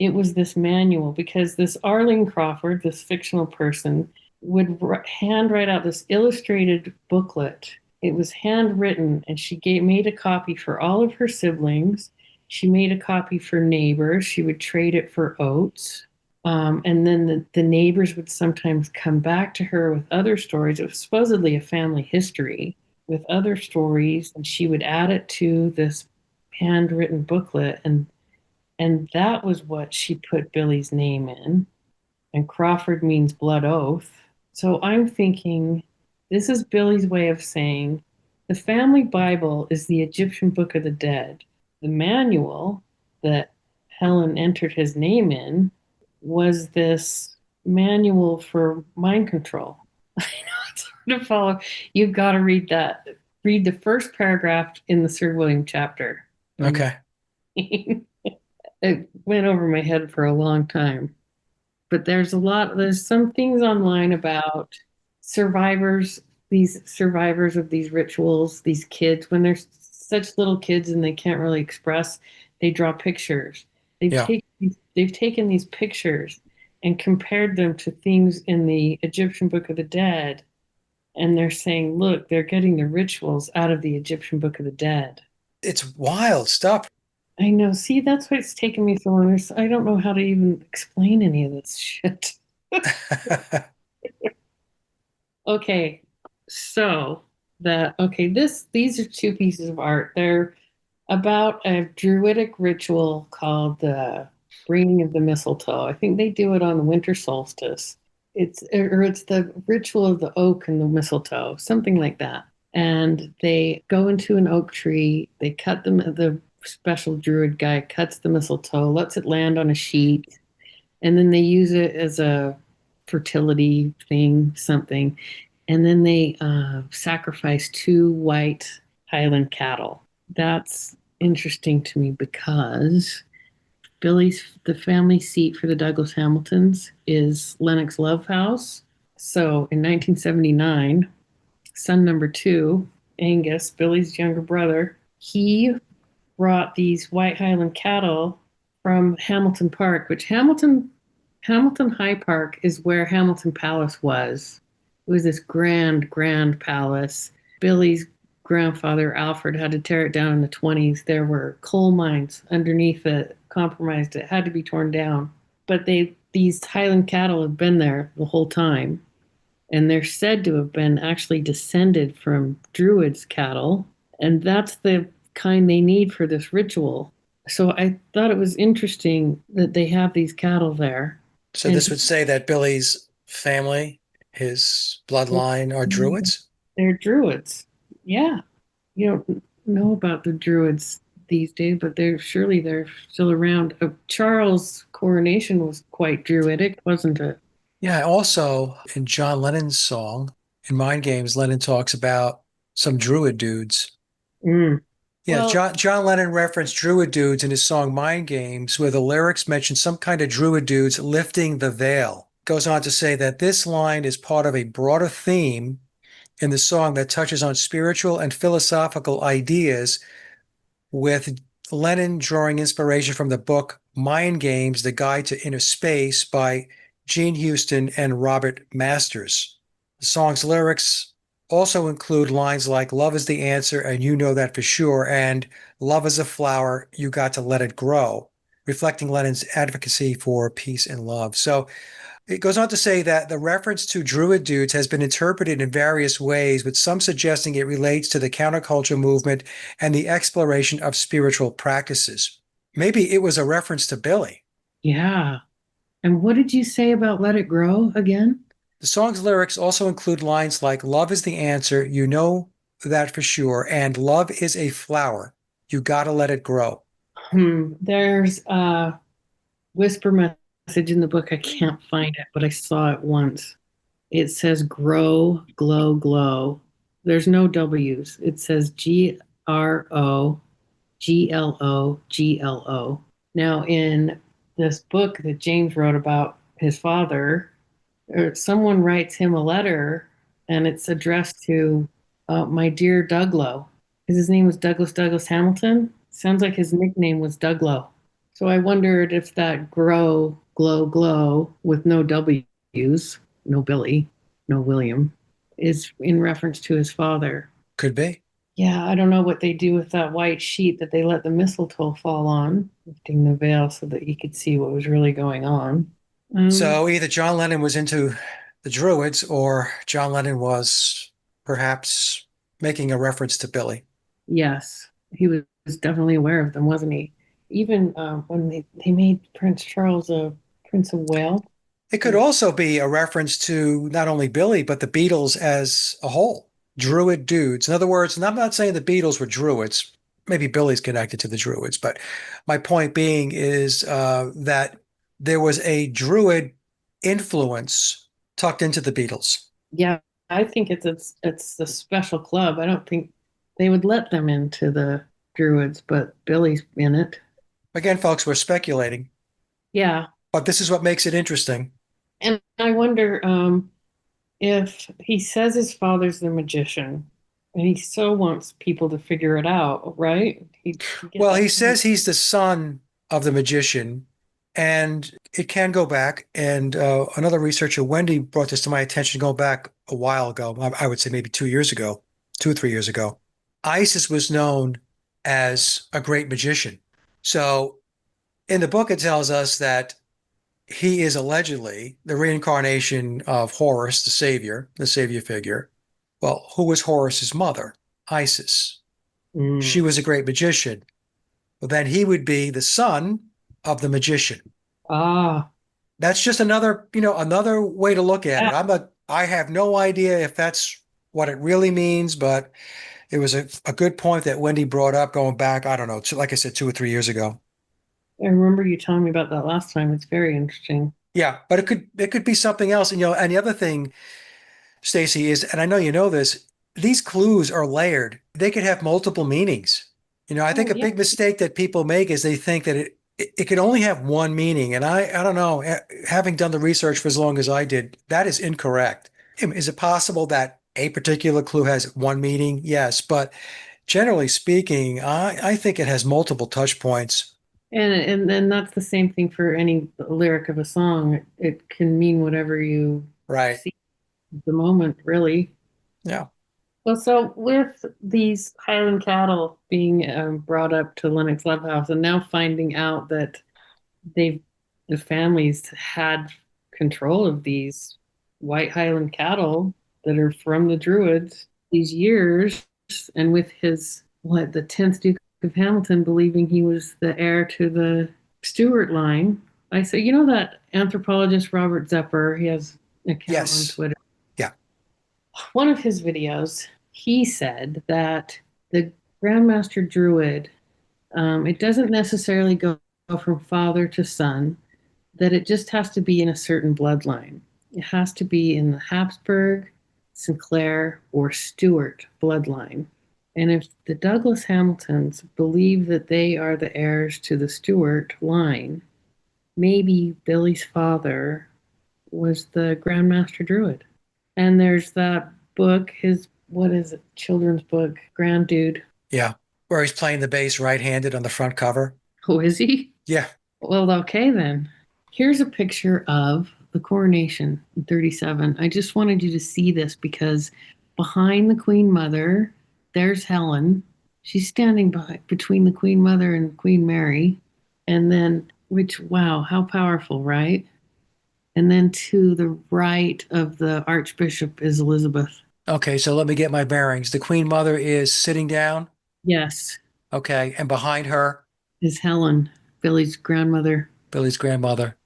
It was this manual because this Arlene Crawford, this fictional person, would handwrite out this illustrated booklet. It was handwritten, and she made a copy for all of her siblings. She made a copy for neighbors. She would trade it for oats. And then the neighbors would sometimes come back to her with other stories. It was supposedly a family history with other stories, and she would add it to this handwritten booklet. And that was what she put Billy's name in. And Crawford means blood oath. So I'm thinking this is Billy's way of saying the family Bible is the Egyptian Book of the Dead. The manual that Helen entered his name in was this manual for mind control. I know it's hard to follow. You've got to read that. Read the first paragraph in the Sir William chapter. Okay. It went over my head for a long time. But there's some things online about these survivors of these rituals, these kids, when they're such little kids and they can't really express, they draw pictures. They've taken these pictures and compared them to things in the Egyptian Book of the Dead And they're saying, look, they're getting the rituals out of the Egyptian Book of the Dead. It's wild stuff. I know. See, that's why it's taken me so long. I don't know how to even explain any of this shit. Okay, so these are two pieces of art. They're about a druidic ritual called the bringing of the mistletoe. I think they do it on the winter solstice. It's the ritual of the oak and the mistletoe, something like that. And they go into an oak tree, they cut them, the special druid guy cuts the mistletoe, lets it land on a sheet, and then they use it as a fertility thing, something. And then they sacrifice 2 white Highland cattle. That's interesting to me because the family seat for the Douglas-Hamiltons is Lennox Love House. So in 1979, son number 2, Angus, Billy's younger brother, he brought these white Highland cattle from Hamilton Park, which Hamilton High Park is where Hamilton Palace was. It was this grand, grand palace. Billy's grandfather, Alfred, had to tear it down in the 20s. There were coal mines underneath it, compromised. It had to be torn down. But these Highland cattle have been there the whole time. And they're said to have been actually descended from Druids' cattle. And that's the kind they need for this ritual. So I thought it was interesting that they have these cattle there. So this would say that Billy's family, his bloodline, are Druids? They're Druids. Yeah. You don't know about the Druids these days, but they're still around. Charles' coronation was quite Druidic, wasn't it? Yeah, also in John Lennon's song, in Mind Games, Lennon talks about some Druid dudes. Mm. Yeah, Well, John Lennon referenced Druid dudes in his song Mind Games, where the lyrics mention some kind of Druid dudes lifting the veil. Goes on to say that this line is part of a broader theme in the song that touches on spiritual and philosophical ideas, with Lennon drawing inspiration from the book Mind Games, The Guide to Inner Space by Gene Houston and Robert Masters. The song's lyrics also include lines like "Love is the answer, and you know that for sure," and "Love is a flower, you got to let it grow," reflecting Lennon's advocacy for peace and love. So it goes on to say that the reference to Druid dudes has been interpreted in various ways, with some suggesting it relates to the counterculture movement and the exploration of spiritual practices. Maybe it was a reference to Billy. yeah. And what did you say about Let It Grow again? The song's lyrics also include lines like "Love is the answer, you know that for sure," and "Love is a flower, you gotta let it grow." There's a whisper message in the book. I can't find it, but I saw it once. It says grow, glow, glow. There's no W's. It says GROGLO. Now, in this book that James wrote about his father, someone writes him a letter and it's addressed to my dear Douglo. His name was Douglas Hamilton. Sounds like his nickname was Douglo. So I wondered if that grow, glow, glow with no W's, no Billy, no William, is in reference to his father. Could be. Yeah, I don't know what they do with that white sheet that they let the mistletoe fall on, lifting the veil so that you could see what was really going on. So either John Lennon was into the Druids, or John Lennon was perhaps making a reference to Billy. Yes, he was definitely aware of them, wasn't he? Even when they made Prince Charles a Prince of Wales. It could also be a reference to not only Billy, but the Beatles as a whole. Druid dudes. In other words, and I'm not saying the Beatles were Druids. Maybe Billy's connected to the Druids, but my point being is that there was a Druid influence tucked into the Beatles. Yeah, I think it's a special club. I don't think they would let them into the Druids, but Billy's in it. Again, folks, we're speculating, Yeah, but this is what makes it interesting. and I wonder if he says his father's the magician, and he so wants people to figure it out, right? Well, he says he's the son of the magician, and it can go back. And another researcher, Wendy, brought this to my attention going back a while ago. I would say maybe 2 years ago, 2 or 3 years ago. Isis was known as a great magician. So in the book, it tells us that he is allegedly the reincarnation of Horus, the savior figure. Well, who was Horus's mother? Isis. She was a great magician. Well, then he would be the son of the magician. Ah, That's just another way to look at yeah. it. I have no idea if that's what it really means, but it was a good point that Wendy brought up going back, I don't know, like I said, 2 or 3 years ago. I remember you telling me about that last time. It's very interesting. Yeah, but it could be something else. And the other thing, Stacy, is, and I know you know this, these clues are layered. They could have multiple meanings. I think Oh, a yeah. big mistake that people make is they think that it can only have one meaning. And I don't know, having done the research for as long as I did, that is incorrect. Is it possible that a particular clue has one meaning? Yes, but generally speaking, I think it has multiple touch points. And that's the same thing for any lyric of a song. It can mean whatever you Right. see at the moment, really. Yeah. Well, so with these Highland cattle being brought up to Lennox Love House, and now finding out that they've the families had control of these white Highland cattle that are from the Druids these years, and with his the 10th Duke of Hamilton believing he was the heir to the Stuart line. I say, that anthropologist Robert Zepper, he has an account on Yes. Twitter. Yeah. One of his videos, he said that the Grandmaster Druid, it doesn't necessarily go from father to son, that it just has to be in a certain bloodline. It has to be in the Habsburg, Sinclair, or Stuart bloodline. And if the Douglas-Hamiltons believe that they are the heirs to the Stuart line, maybe Billy's father was the Grandmaster Druid. And there's that book, what is it, children's book, Grand Dude. Yeah. Where he's playing the bass right-handed on the front cover. Oh, is he? Yeah. Well, okay then. Here's a picture of the coronation in 37. I just wanted you to see this because behind the Queen Mother, there's Helen. She's standing between the Queen Mother and Queen Mary. And then, wow, how powerful, right? And then to the right of the Archbishop is Elizabeth. Okay, so let me get my bearings. The Queen Mother is sitting down. Yes, Okay, and behind her, is Helen, Billy's grandmother. Billy's grandmother.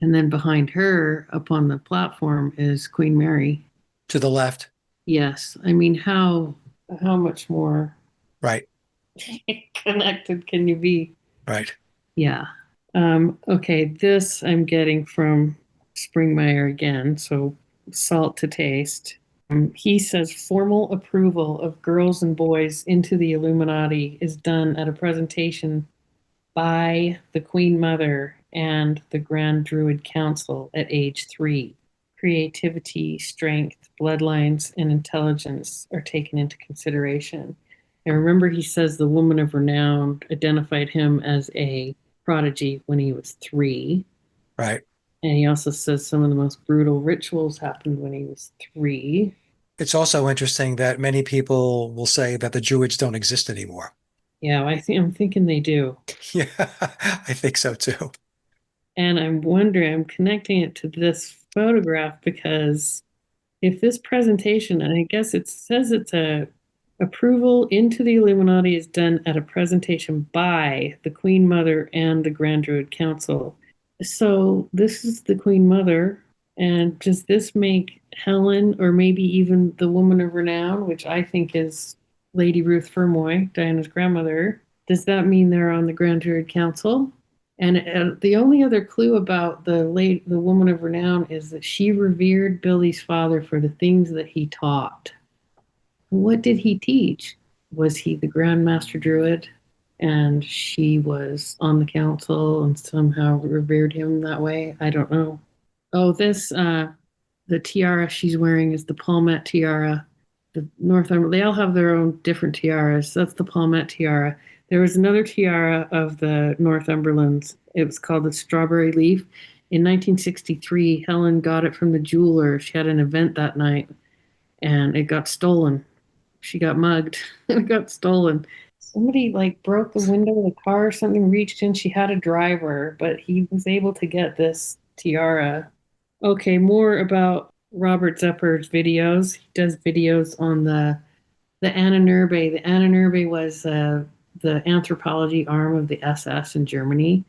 And then behind her, up on the platform, is Queen Mary. To the left. Yes. I mean, how much more Right. connected can you be? Right. Yeah. Okay, this I'm getting from Springmeyer again, so salt to taste. He says formal approval of girls and boys into the Illuminati is done at a presentation by the Queen Mother and the Grand Druid Council at age 3. Creativity, strength, bloodlines, and intelligence are taken into consideration. And remember, he says the woman of renown identified him as a prodigy when he was 3. Right. And he also says some of the most brutal rituals happened when he was 3. It's also interesting that many people will say that the Druids don't exist anymore. Yeah, I'm thinking they do. Yeah, I think so too. And I'm connecting it to this photograph because if this presentation, and I guess it says it's a approval into the Illuminati is done at a presentation by the Queen Mother and the Grand Druid Council. So this is the Queen Mother, and does this make Helen, or maybe even the woman of renown, which I think is Lady Ruth Fermoy, Diana's grandmother, does that mean they're on the Grand Druid Council? And the only other clue about the woman of renown is that she revered Billy's father for the things that he taught. What did he teach? Was he the Grand Master Druid and she was on the council and somehow revered him that way? I don't know. Oh, the tiara she's wearing is the palmette tiara. The Northumberland, they all have their own different tiaras. That's the palmette tiara. There was another tiara of the Northumberlands. It was called the strawberry leaf. in 1963, Helen got it from the jeweler. She had an event that night and it got stolen. She got mugged and it got stolen. Somebody like broke the window of the car or something, reached in. She had a driver, but he was able to get this tiara. Okay, more about Robert Zepper's videos. He does videos on the Ahnenerbe. The Ahnenerbe was the anthropology arm of the SS in Germany.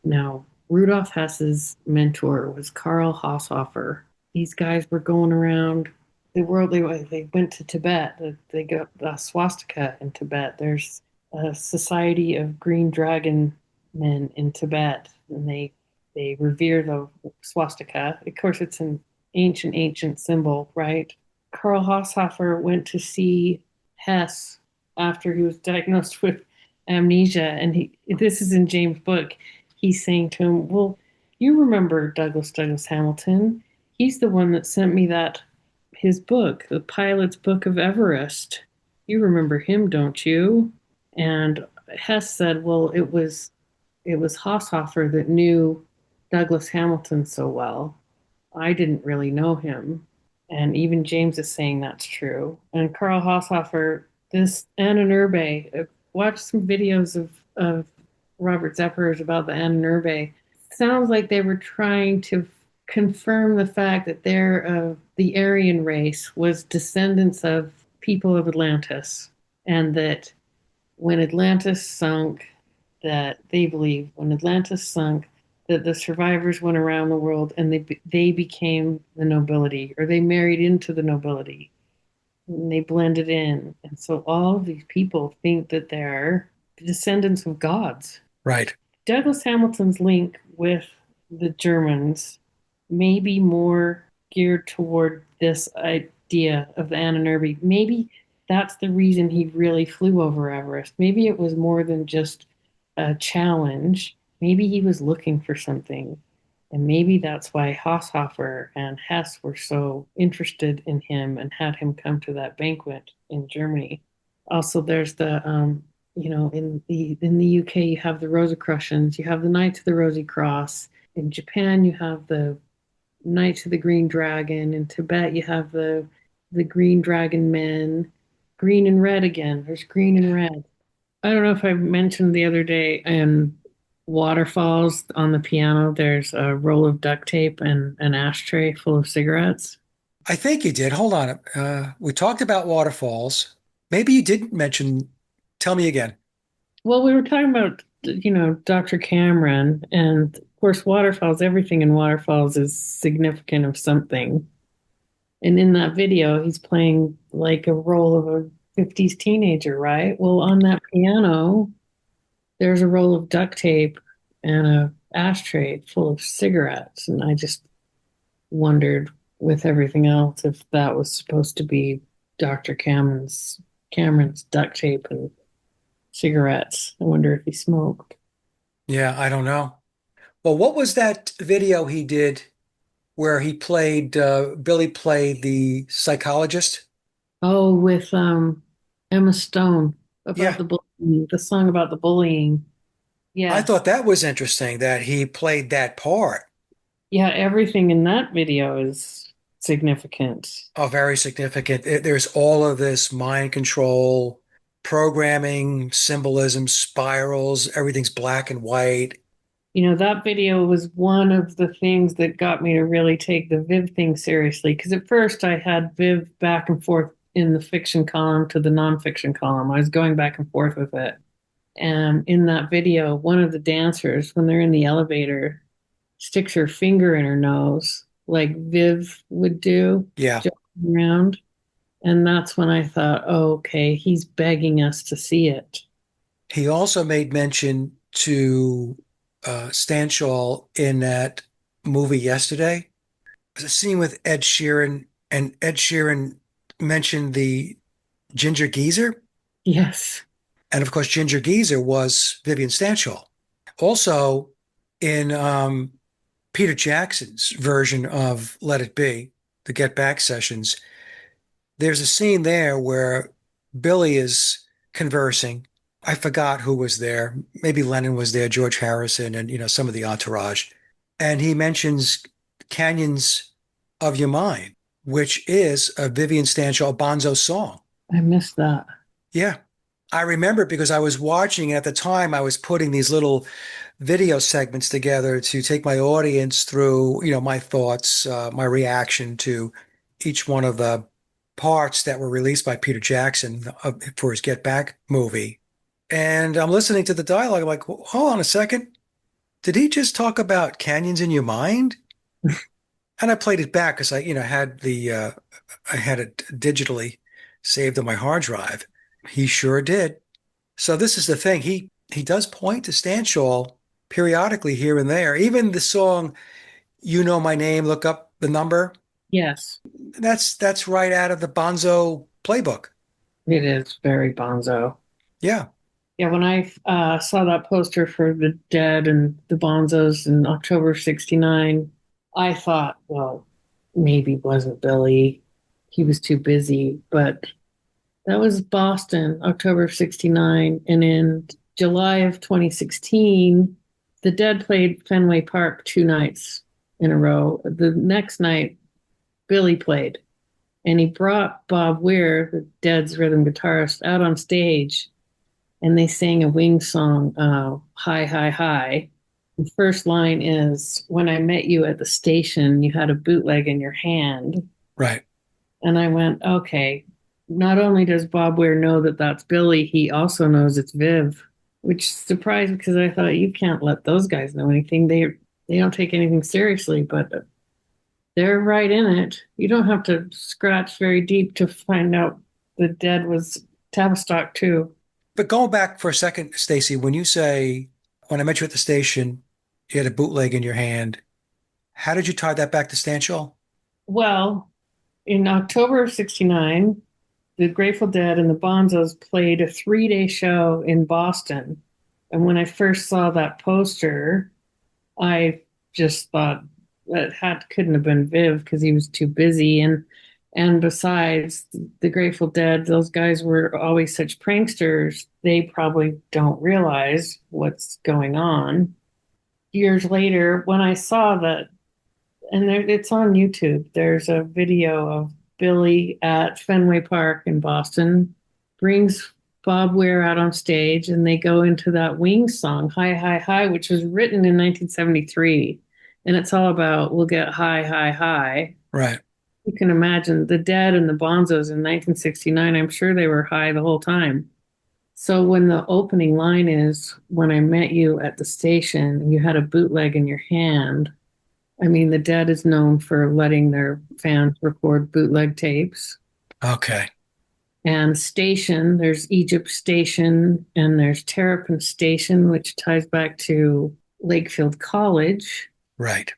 Now, Rudolf Hess's mentor was Karl Haushofer. These guys were going around the world. They went to Tibet. They got a swastika in Tibet. There's a society of green dragon men in Tibet, and they revere the swastika. Of course, it's an ancient symbol, right? Karl Haushofer went to see Hess after he was diagnosed with amnesia, and this is in James' book. He's saying to him, "Well, you remember Douglas Hamilton? He's the one that sent me his book, the Pilot's Book of Everest. You remember him, don't you?" And Hess said, "Well, it was Haushofer that knew Douglas Hamilton so well. I didn't really know him." And even James is saying that's true. And Karl Haushofer, this Ahnenerbe, watch some videos of Robert Zeppers about the Ahnenerbe. Sounds like they were trying to confirm the fact that the Aryan race was descendants of people of Atlantis, and that when Atlantis sunk, that they believe when Atlantis sunk, that the survivors went around the world and they became the nobility, or they married into the nobility, and they blended in. And so all of these people think that they're descendants of gods. Right. Douglas Hamilton's link with the Germans may be more geared toward this idea of the Ahnenerbe. Maybe that's the reason he really flew over Everest. Maybe it was more than just a challenge. Maybe he was looking for something. And maybe that's why Haushofer and Hess were so interested in him and had him come to that banquet in Germany. Also, there's in the UK you have the Rosicrucians, you have the Knights of the Rosy Cross. In Japan you have the Knights of the Green Dragon. In Tibet you have the Green Dragon Men. Green and red again. There's green and red. I don't know if I mentioned the other day in Waterfalls on the piano, there's a roll of duct tape and an ashtray full of cigarettes. I think you did. Hold on. We talked about waterfalls. Maybe you didn't mention, tell me again. Well, we were talking about, Dr. Cameron, and of course, waterfalls, everything in waterfalls is significant of something. And in that video, he's playing like a role of a 50s teenager, right? Well, on that piano, there's a roll of duct tape and a ashtray full of cigarettes. And I just wondered with everything else if that was supposed to be Dr. Cameron's duct tape and cigarettes. I wonder if he smoked. Yeah, I don't know. Well, what was that video he did where Billy played the psychologist? Oh, with Emma Stone about Yeah, the bullying, the song about the bullying. I Yes. thought that was interesting that he played that part. Yeah, everything in that video is significant. Oh, very significant. There's all of this mind control, programming, symbolism, spirals, everything's black and white. That video was one of the things that got me to really take the Viv thing seriously. Because at first I had Viv back and forth in the fiction column to the nonfiction column. I was going back and forth with it. And in that video, one of the dancers, when they're in the elevator, sticks her finger in her nose like Viv would do, Yeah. jumping around. And that's when I thought, oh, okay, he's begging us to see it. He also made mention to Stanshall in that movie yesterday. There's a scene with Ed Sheeran, and Ed Sheeran mentioned the Ginger Geezer. Yes. And of course, Ginger Geezer was Vivian Stanshall. Also, in Peter Jackson's version of Let It Be, the Get Back sessions, there's a scene there where Billy is conversing. I forgot who was there. Maybe Lennon was there, George Harrison, and some of the entourage. and he mentions Canyons of Your Mind, which is a Vivian Stanshall Bonzo song. I missed that. Yeah. I remember it because I was watching, and at the time I was putting these little video segments together to take my audience through, my thoughts, my reaction to each one of the parts that were released by Peter Jackson for his Get Back movie. And I'm listening to the dialogue. I'm like, hold on a second. Did he just talk about canyons in your mind? And I played it back because I had it digitally saved on my hard drive. He sure did. So this is the thing. He does point to Stanshall periodically here and there. Even the song "You Know My Name, Look Up the Number." Yes, That's right out of the Bonzo playbook. it is very Bonzo. Yeah. Yeah, when I saw that poster for the Dead and the Bonzos in October of '69, I thought, well, maybe it wasn't Billy. He was too busy. But that was Boston, October of '69. And in July of 2016, the Dead played Fenway Park 2 nights in a row. The next night, Billy played. And he brought Bob Weir, the Dead's rhythm guitarist, out on stage, and they sang a Wing song, Hi, Hi, Hi. The first line is, when I met you at the station, you had a bootleg in your hand. Right. And I went, okay, not only does Bob Weir know that that's Billy, he also knows it's Viv, which surprised me because I thought you can't let those guys know anything. They don't take anything seriously, but they're right in it. You don't have to scratch very deep to find out the Dead was Tavistock too. But going back for a second, Stacy, when you say, when I met you at the station, you had a bootleg in your hand, how did you tie that back to Stanshall? Well, in October of '69, the Grateful Dead and the Bonzos played a 3-day show in Boston. And when I first saw that poster, I just thought that couldn't have been Viv because he was too busy. And besides, the Grateful Dead, those guys were always such pranksters, they probably don't realize what's going on. Years later, when I saw that, and it's on YouTube, there's a video of Billy at Fenway Park in Boston, brings Bob Weir out on stage, and they go into that Wings song, Hi, Hi, Hi, which was written in 1973. And it's all about, we'll get high, high, high. Right. You can imagine the Dead and the Bonzos in 1969. I'm sure they were high the whole time. So when the opening line is, when I met you at the station and you had a bootleg in your hand, I mean, the Dead is known for letting their fans record bootleg tapes. Okay. And Station, there's Egypt Station and there's Terrapin Station, which ties back to Lakefield College. Right.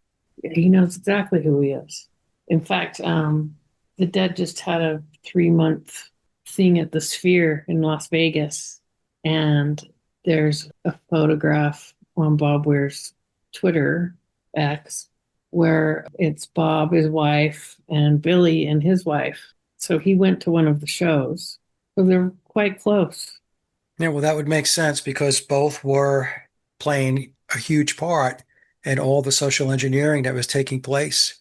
He knows exactly who he is. In fact, the Dead just had a 3-month thing at the Sphere in Las Vegas, and there's a photograph on Bob Weir's Twitter X where it's Bob, his wife, and Billy and his wife. So he went to one of the shows. So they're quite close. Yeah, well, that would make sense because both were playing a huge part in all the social engineering that was taking place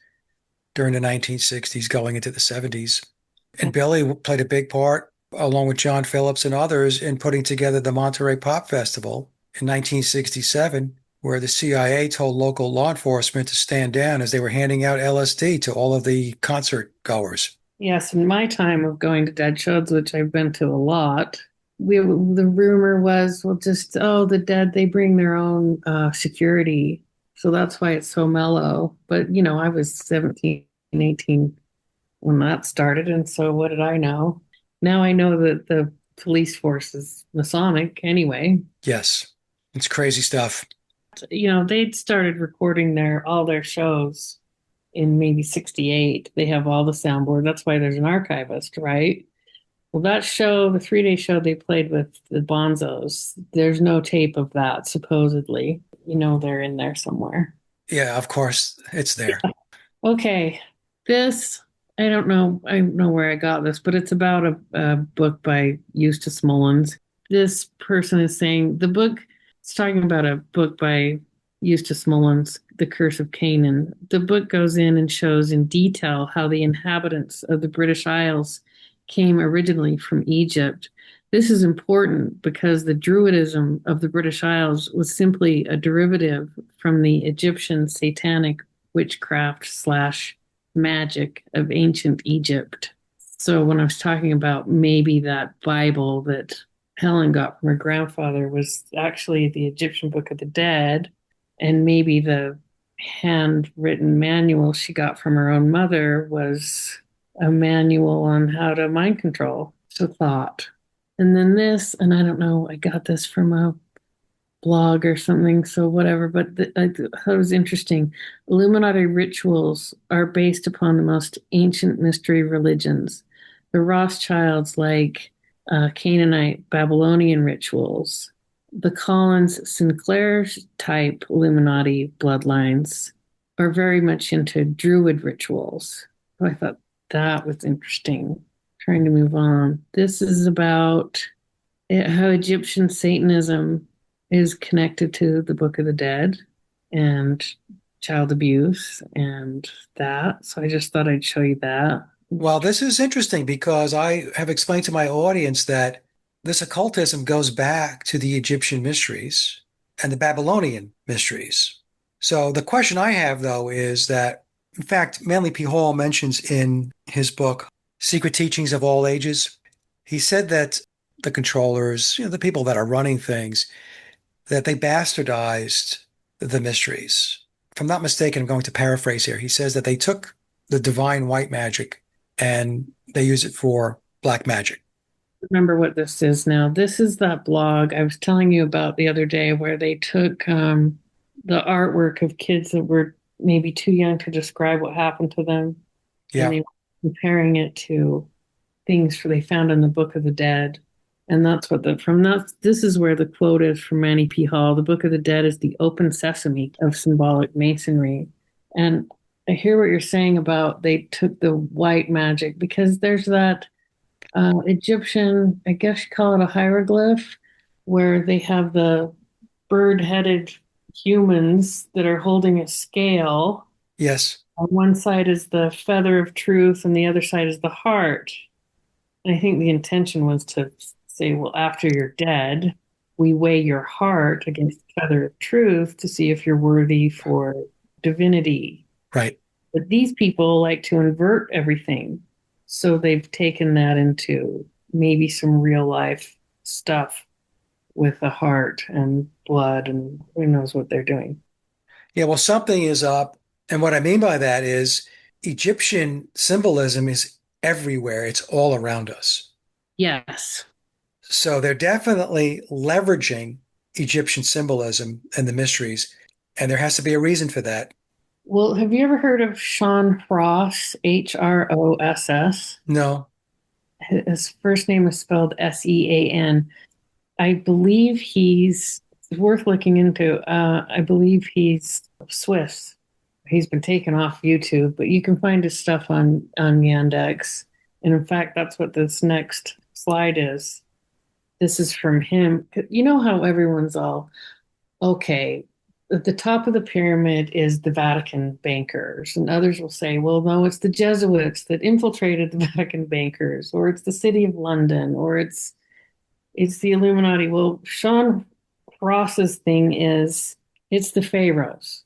during the 1960s going into the 70s. And Billy played a big part, along with John Phillips and others, in putting together the Monterey Pop Festival in 1967, where the CIA told local law enforcement to stand down as they were handing out LSD to all of the concert goers. Yes, in my time of going to Dead shows, which I've been to a lot, the rumor was, well, just, the Dead, they bring their own security. So that's why it's so mellow. But, I was 17, 18 when that started. And so what did I know? Now I know that the police force is Masonic anyway. Yes, it's crazy stuff. They'd started recording all their shows in maybe '68. They have all the soundboard. That's why there's an archivist, right? Well, that show, the 3-day show they played with the Bonzos, there's no tape of that, supposedly. They're in there somewhere. Yeah, of course, it's there. Okay, this, I don't know where I got this, but it's about a book by Eustace Mullins. This person is saying the book, it's talking about a book by Eustace Mullins, The Curse of Canaan. The book goes in and shows in detail how the inhabitants of the British Isles came originally from Egypt. This is important because the Druidism of the British Isles was simply a derivative from the Egyptian satanic witchcraft slash magic of ancient Egypt. So when I was talking about maybe that Bible that Helen got from her grandfather was actually the Egyptian Book of the Dead, and maybe the handwritten manual she got from her own mother was a manual on how to mind control. So thought. And then this, and I don't know, I got this from a blog or something, so whatever, but I thought it was interesting. Illuminati rituals are based upon the most ancient mystery religions. The Rothschilds like Canaanite Babylonian rituals. The Collins Sinclair type Illuminati bloodlines are very much into Druid rituals. So I thought that was interesting. Trying to move on. This is about how Egyptian Satanism is connected to the Book of the Dead and child abuse and that. So I just thought I'd show you that. Well, this is interesting because I have explained to my audience that this occultism goes back to the Egyptian mysteries and the Babylonian mysteries. So the question I have, though, is that, in fact, Manly P. Hall mentions in his book, Secret Teachings of All Ages, he said that the controllers, the people that are running things, that they bastardized the mysteries. If I'm not mistaken, I'm going to paraphrase here. He says that they took the divine white magic and they use it for black magic. Remember what this is now. This is that blog I was telling you about the other day where they took the artwork of kids that were maybe too young to describe what happened to them. Yeah. And they were comparing it to things they found in the Book of the Dead. And that's what this is where the quote is from Manny P. Hall. The Book of the Dead is the open sesame of symbolic masonry. And I hear what you're saying about they took the white magic because there's that Egyptian, I guess you call it a hieroglyph, where they have the bird-headed humans that are holding a scale. Yes. On one side is the feather of truth and the other side is the heart. And I think the intention was to say, well, after you're dead, we weigh your heart against the feather of truth to see if you're worthy for divinity. Right. But these people like to invert everything. So they've taken that into maybe some real life stuff with the heart and blood and who knows what they're doing. Yeah, well, something is up. And what I mean by that is Egyptian symbolism is everywhere. It's all around us. Yes. So they're definitely leveraging Egyptian symbolism and the mysteries. And there has to be a reason for that. Well, have you ever heard of Sean Fross, Hross? No. His first name is spelled Sean. I believe it's worth looking into. I believe he's Swiss. He's been taken off YouTube, but you can find his stuff on Yandex. And in fact, that's what this next slide is. This is from him. You know how everyone's all, okay, at the top of the pyramid is the Vatican bankers, and others will say, well, no, it's the Jesuits that infiltrated the Vatican bankers, or it's the City of London, or it's the Illuminati. Well, Sean Ross's thing is it's the Pharaohs.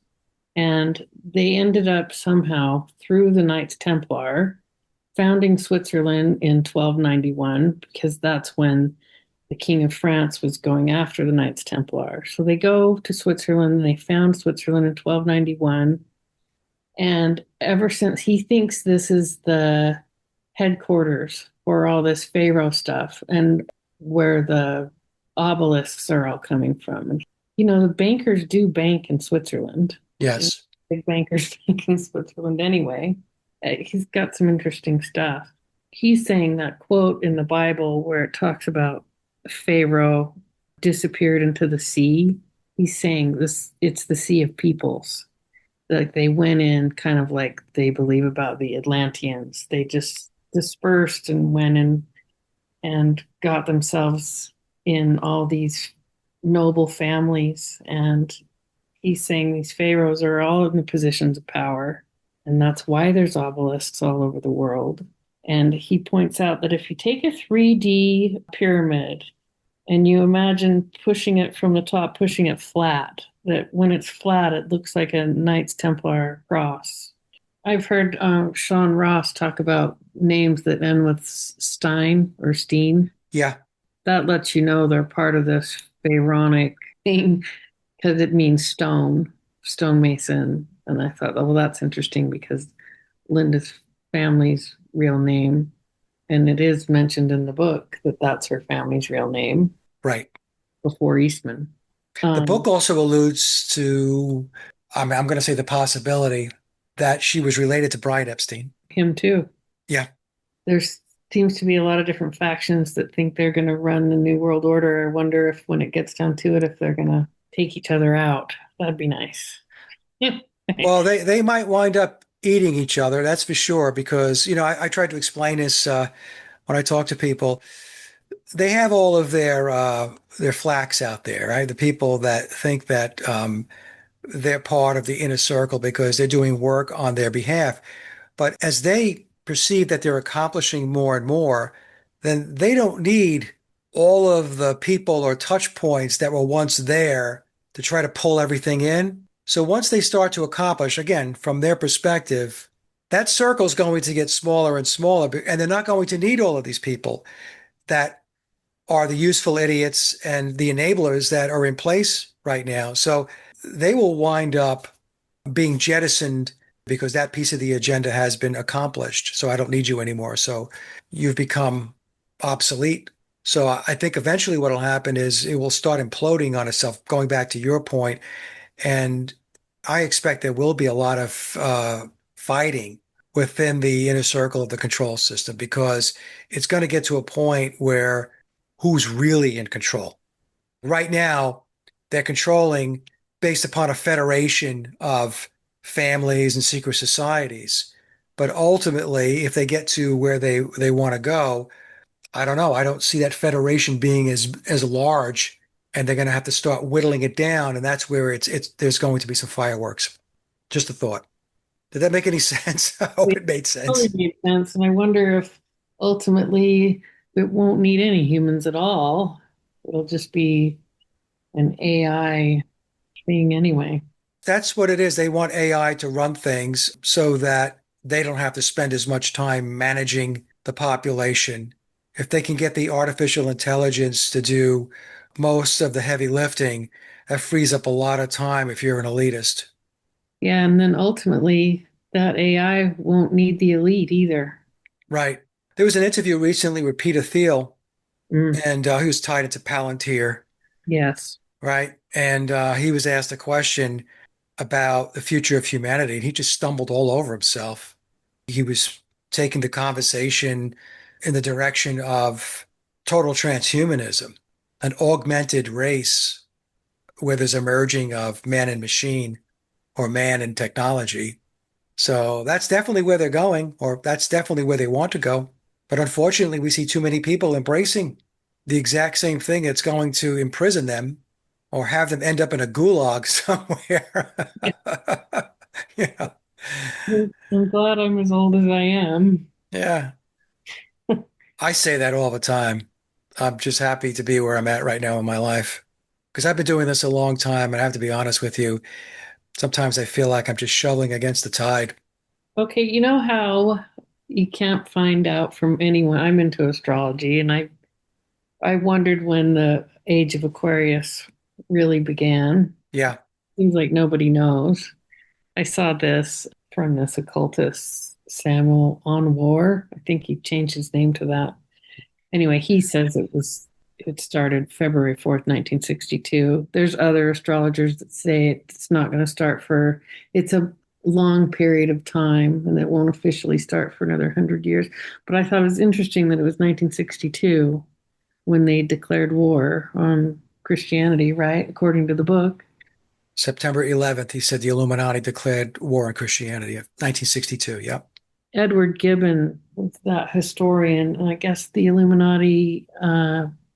And they ended up somehow through the Knights Templar founding Switzerland in 1291, because that's when the King of France was going after the Knights Templar. So they go to Switzerland and they found Switzerland in 1291. And ever since, he thinks this is the headquarters for all this Pharaoh stuff and where the obelisks are all coming from. And, the bankers do bank in Switzerland. Yes. Big bankers bank in Switzerland anyway. He's got some interesting stuff. He's saying that quote in the Bible where it talks about Pharaoh disappeared into the sea. He's saying this, it's the Sea of Peoples. Like they went in kind of like they believe about the Atlanteans. They just dispersed and went in and got themselves in all these noble families and he's saying these pharaohs are all in the positions of power, and that's why there's obelisks all over the world. And he points out that if you take a 3D pyramid and you imagine pushing it from the top, pushing it flat, that when it's flat, it looks like a Knights Templar cross. I've heard Sean Ross talk about names that end with Stein or Steen. Yeah. That lets you know they're part of this pharaonic thing because it means stonemason. And I thought, oh, well, that's interesting because Linda's family's real name, and it is mentioned in the book that that's her family's real name. Right. Before Eastman. The book also alludes to, I'm going to say the possibility that she was related to Brian Epstein. Him too. Yeah. There seems to be a lot of different factions that think they're going to run the New World Order. I wonder if when it gets down to it, if they're going to take each other out. That'd be nice. Well, they might wind up eating each other, that's for sure, because, I tried to explain this when I talk to people. They have all of their flacks out there, right? The people that think that they're part of the inner circle because they're doing work on their behalf. But as they perceive that they're accomplishing more and more, then they don't need all of the people or touch points that were once there to try to pull everything in. So once they start to accomplish, again, from their perspective, that circle is going to get smaller and smaller, and they're not going to need all of these people that are the useful idiots and the enablers that are in place right now. So they will wind up being jettisoned because that piece of the agenda has been accomplished. So I don't need you anymore. So you've become obsolete. So I think eventually what will happen is it will start imploding on itself, going back to your point. And I expect there will be a lot of fighting within the inner circle of the control system because it's going to get to a point where who's really in control. Right now, they're controlling based upon a federation of families and secret societies. But ultimately, if they get to where they want to go, I don't know. I don't see that federation being as large, and they're going to have to start whittling it down, and that's where there's going to be some fireworks. Just a thought. Did that make any sense? I hope it made sense. It totally made sense, and I wonder if ultimately it won't need any humans at all. It'll just be an AI thing anyway. That's what it is. They want AI to run things so that they don't have to spend as much time managing the population. If they can get the artificial intelligence to do most of the heavy lifting, that frees up a lot of time if you're an elitist. Yeah, and then ultimately that AI won't need the elite either. Right. There was an interview recently with Peter Thiel, Mm, and he was tied into Palantir, yes. right? And he was asked a question about the future of humanity, and he just stumbled all over himself. He was taking the conversation in the direction of total transhumanism, an augmented race where there's a merging of man and machine or man and technology. So that's definitely where they're going, or that's definitely where they want to go. But unfortunately, we see too many people embracing the exact same thing that's going to imprison them or have them end up in a gulag somewhere. Yeah. I'm glad I'm as old as I am. Yeah. I say that all the time. I'm just happy to be where I'm at right now in my life because I've been doing this a long time. And I have to be honest with you. Sometimes I feel like I'm just shoveling against the tide. Okay, you know how you can't find out from anyone. I'm into astrology, and I wondered when the age of Aquarius really began. Yeah. Seems like nobody knows. I saw this from this occultist, Samuel Onwar. I think he changed his name to that. Anyway, he says it started February 4th, 1962. There's other astrologers that say it's not going to start for it's a long period of time and it won't officially start for another 100 years. But I thought it was interesting that it was 1962 when they declared war on Christianity, right? According to the book. September 11th, he said the Illuminati declared war on Christianity. 1962. Yep. Edward Gibbon was that historian, and I guess the Illuminati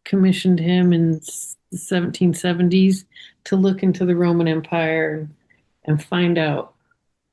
commissioned him in the 1770s to look into the Roman Empire and find out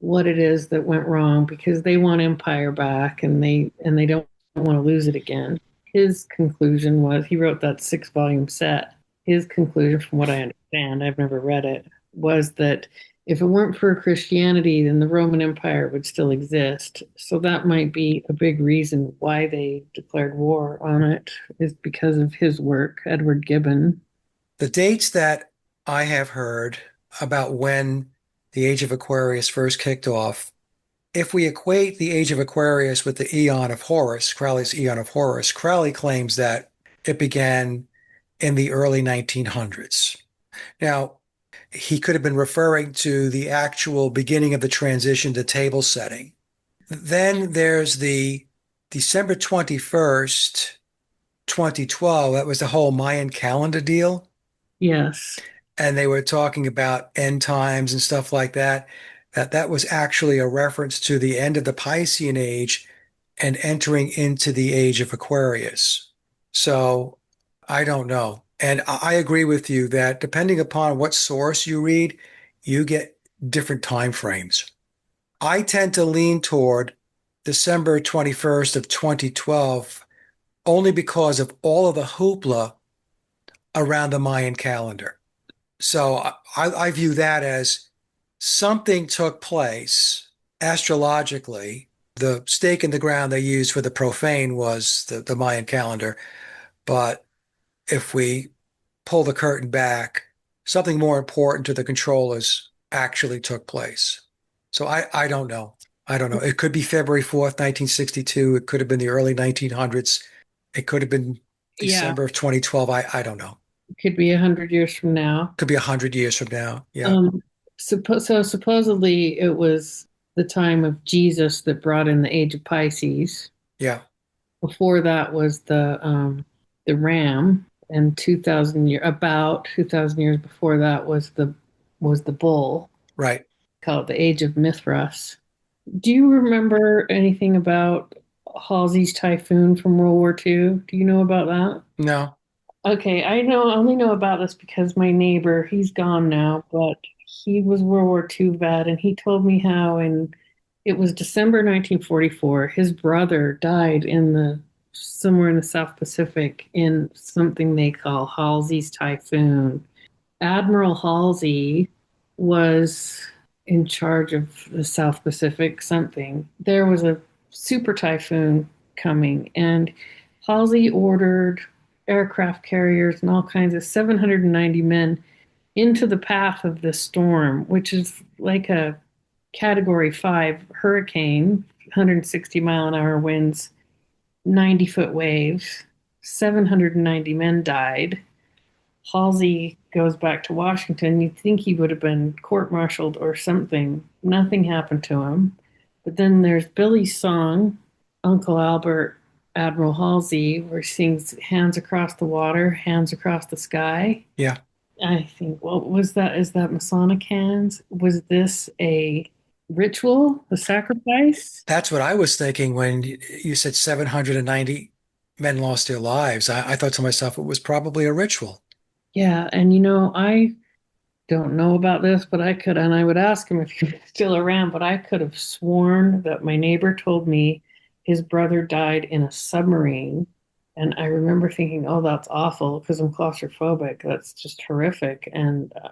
what it is that went wrong because they want empire back and they don't want to lose it again. His conclusion was he wrote that 6 volume set. His conclusion, from what I understand, I've never read it, was that if it weren't for Christianity, then the Roman Empire would still exist. So that might be a big reason why they declared war on it, is because of his work, Edward Gibbon. The dates that I have heard about when the Age of Aquarius first kicked off, if we equate the Age of Aquarius with the Aeon of Horus, Crowley's Aeon of Horus, Crowley claims that it began in the early 1900s. Now, he could have been referring to the actual beginning of the transition to table setting. Then there's the December 21st, 2012. That was the whole Mayan calendar deal. Yes. And they were talking about end times and stuff like that. That was actually a reference to the end of the Piscean age and entering into the age of Aquarius. So I don't know. And I agree with you that depending upon what source you read, you get different time frames. I tend to lean toward December 21st of 2012 only because of all of the hoopla around the Mayan calendar. So I view that as something took place astrologically. The stake in the ground they used for the profane was the Mayan calendar. But if we pull the curtain back, something more important to the controllers actually took place. So I don't know. I don't know. It could be February 4th, 1962. It could have been the early 1900s. It could have been December of 2012. I don't know. It could be 100 years from now. Could be 100 years from now. Yeah. So supposedly it was the time of Jesus that brought in the age of Pisces. Yeah. Before that was the ram, and about 2,000 years before that was the bull. Right. Called the Age of Mithras. Do you remember anything about Halsey's typhoon from World War II? Do you know about that? No. Okay, I only know about this because my neighbor, he's gone now, but he was World War II vet, and he told me how it was December 1944, his brother died somewhere in the South Pacific in something they call Halsey's typhoon. Admiral Halsey was in charge of the South Pacific something. There was a super typhoon coming, and Halsey ordered aircraft carriers and all kinds of 790 men into the path of this storm, which is like a Category 5 hurricane, 160-mile-an-hour winds, 90-foot waves. 790 men died. Halsey goes back to Washington. You'd think he would have been court-martialed or something. Nothing happened to him. But then there's Billy's song, Uncle Albert, Admiral Halsey, where he sings Hands Across the Water, Hands Across the Sky. Yeah. I think, well, is that Masonic hands? Was this a ritual, a sacrifice? That's what I was thinking when you said 790 men lost their lives. I thought to myself it was probably a ritual. Yeah, and I don't know about this, but I would ask him if he was still around, but I could have sworn that my neighbor told me his brother died in a submarine. And I remember thinking, oh, that's awful because I'm claustrophobic. That's just horrific.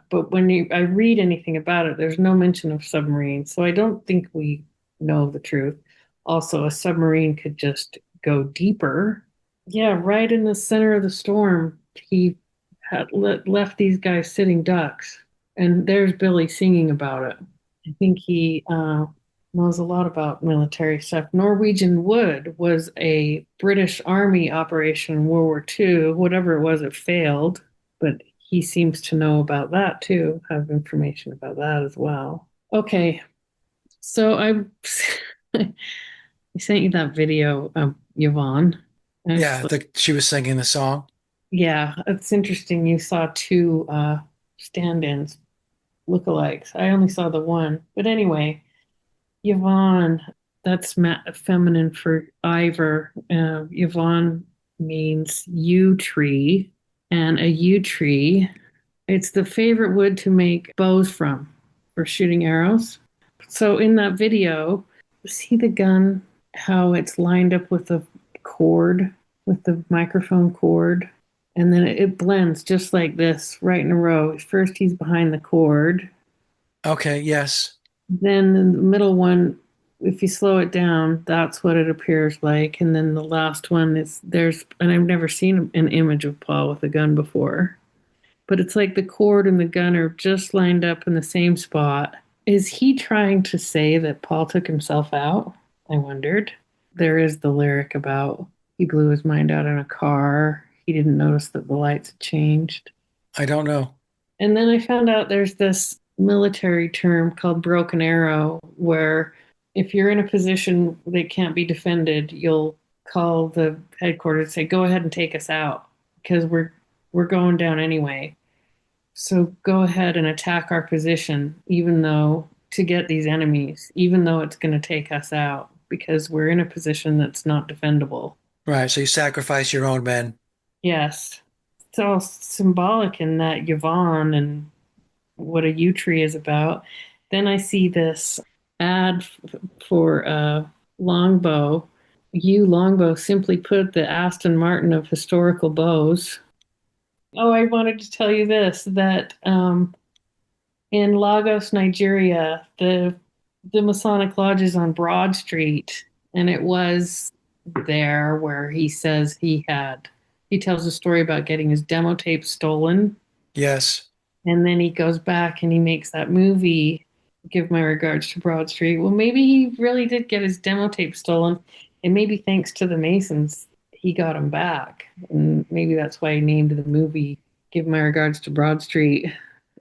But when I read anything about it, there's no mention of submarines. So I don't think we know the truth. Also, a submarine could just go deeper. Yeah, right in the center of the storm, he had left these guys sitting ducks. And there's Billy singing about it. I think he knows a lot about military stuff. Norwegian Wood was a British Army operation in World War II. Whatever it was, it failed. But he seems to know about that too, have information about that as well. Okay, so I sent you that video of Yvonne. Yeah, she was singing the song. Yeah, it's interesting. You saw two stand-ins, lookalikes. I only saw the one. But anyway, Yvonne, that's feminine for Ivor. Yvonne means yew tree. and a yew tree. It's the favorite wood to make bows from for shooting arrows. So in that video, see the gun, how it's lined up with the cord, with the microphone cord, and then it blends just like this, right in a row. First, he's behind the cord. Okay, yes. Then in the middle one, if you slow it down, that's what it appears like. And then the last one is there's, and I've never seen an image of Paul with a gun before, but it's like the cord and the gun are just lined up in the same spot. Is he trying to say that Paul took himself out? I wondered. There is the lyric about he blew his mind out in a car. He didn't notice that the lights had changed. I don't know. And then I found out there's this military term called broken arrow, where if you're in a position that can't be defended, you'll call the headquarters and say, "Go ahead and take us out because we're going down anyway. So go ahead and attack our position, even though to get these enemies, even though it's going to take us out because we're in a position that's not defendable." Right, so you sacrifice your own men. Yes. It's all symbolic in that Yvonne and what a yew tree is about. Then I see this ad for longbow. Yew longbow, simply put, the Aston Martin of historical bows. Oh, I wanted to tell you this, that in Lagos, Nigeria, the Masonic Lodge is on Broad Street, and it was there where he says he tells a story about getting his demo tape stolen, Yes. and then he goes back and he makes that movie, Give My Regards to Broad Street. Well, maybe he really did get his demo tape stolen, and maybe thanks to the Masons, he got him back. And maybe that's why he named the movie Give My Regards to Broad Street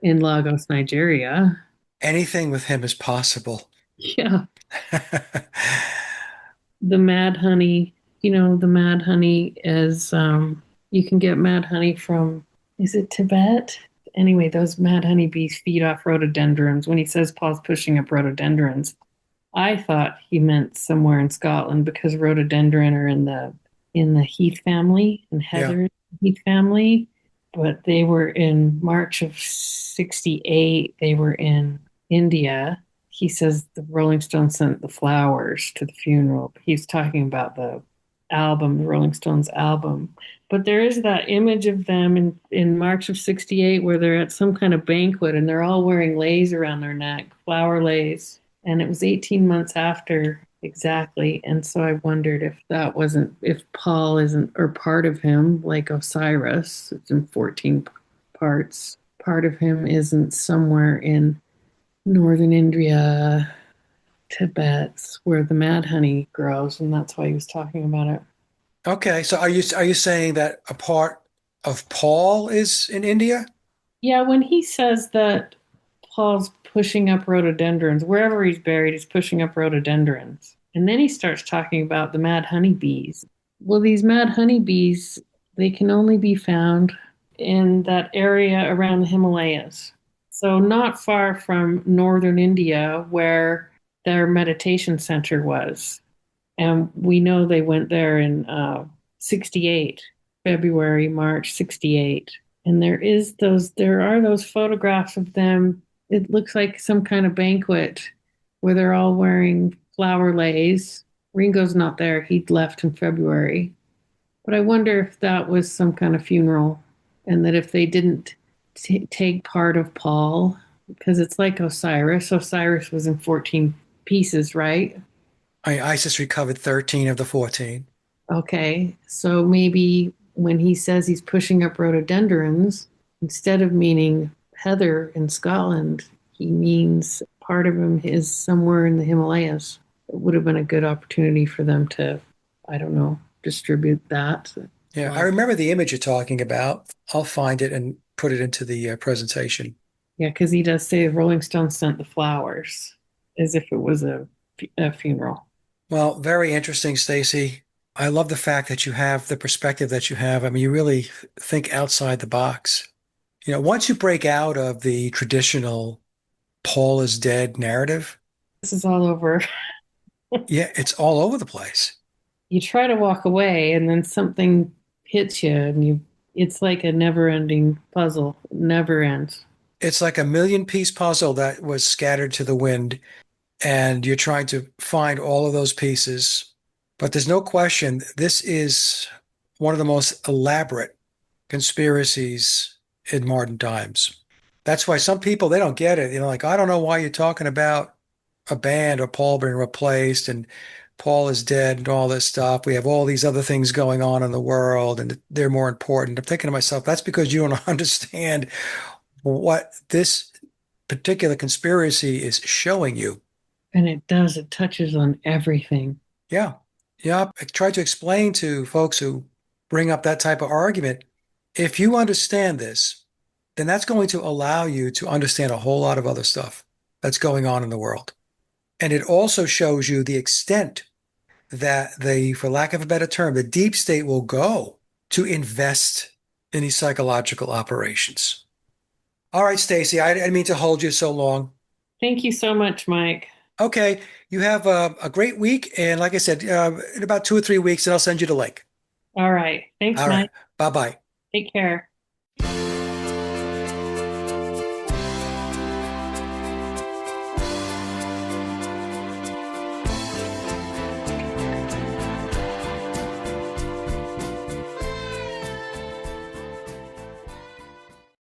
in Lagos, Nigeria. Anything with him is possible. Yeah. The mad honey, the mad honey is, you can get mad honey from, is it Tibet? Anyway, those mad honeybees feed off rhododendrons. When he says Paul's pushing up rhododendrons, I thought he meant somewhere in Scotland because rhododendron are in the heath family and heather heath family, but they were in March of 68. They were in India. He says the Rolling Stones sent the flowers to the funeral. He's talking about the album, the Rolling Stones album. But there is that image of them in March of 68 where they're at some kind of banquet and they're all wearing leis around their neck, flower leis. And it was 18 months after exactly. And so I wondered if Paul isn't, or part of him, like Osiris, it's in 14 parts, part of him isn't somewhere in northern India, Tibet, where the mad honey grows. And that's why he was talking about it. Okay, so are you saying that a part of Paul is in India? Yeah, when he says that Paul's pushing up rhododendrons, wherever he's buried, he's pushing up rhododendrons. And then he starts talking about the mad honeybees. Well, these mad honeybees, they can only be found in that area around the Himalayas. So not far from northern India, where their meditation center was. And we know they went there in 68, February, March 68. And there are those photographs of them. It looks like some kind of banquet where they're all wearing flower leis. Ringo's not there. He'd left in February. But I wonder if that was some kind of funeral and that if they didn't take part of Paul, because it's like Osiris. Osiris was in 14 pieces, right? ISIS recovered 13 of the 14. Okay, so maybe when he says he's pushing up rhododendrons, instead of meaning heather in Scotland, he means part of him is somewhere in the Himalayas. It would have been a good opportunity for them to, I don't know, distribute that. Yeah, I remember the image you're talking about. I'll find it and put it into the presentation. Yeah, because he does say the Rolling Stones sent the flowers as if it was a funeral. Well, very interesting, Stacy. I love the fact that you have the perspective that you have. I mean, you really think outside the box. Once you break out of the traditional Paul is dead narrative, This is all over. yeah, it's all over the place. You try to walk away and then something hits you and you It's like a never-ending puzzle. It never ends. It's like a million-piece puzzle that was scattered to the wind, and you're trying to find all of those pieces. But there's no question, this is one of the most elaborate conspiracies in modern times. That's why some people, they don't get it. Like, I don't know why you're talking about a band or Paul being replaced and Paul is dead and all this stuff. We have all these other things going on in the world and they're more important. I'm thinking to myself, that's because you don't understand what this particular conspiracy is showing you. And it does, it touches on everything. Yeah. Yeah. I try to explain to folks who bring up that type of argument. If you understand this, then that's going to allow you to understand a whole lot of other stuff that's going on in the world. And it also shows you the extent that for lack of a better term, the deep state will go to invest in these psychological operations. All right, Stacy, I didn't mean to hold you so long. Thank you so much, Mike. Okay, you have a great week. And like I said, in about 2 or 3 weeks, and I'll send you the link. All right. Thanks, All right, Mike. bye-bye. Take care.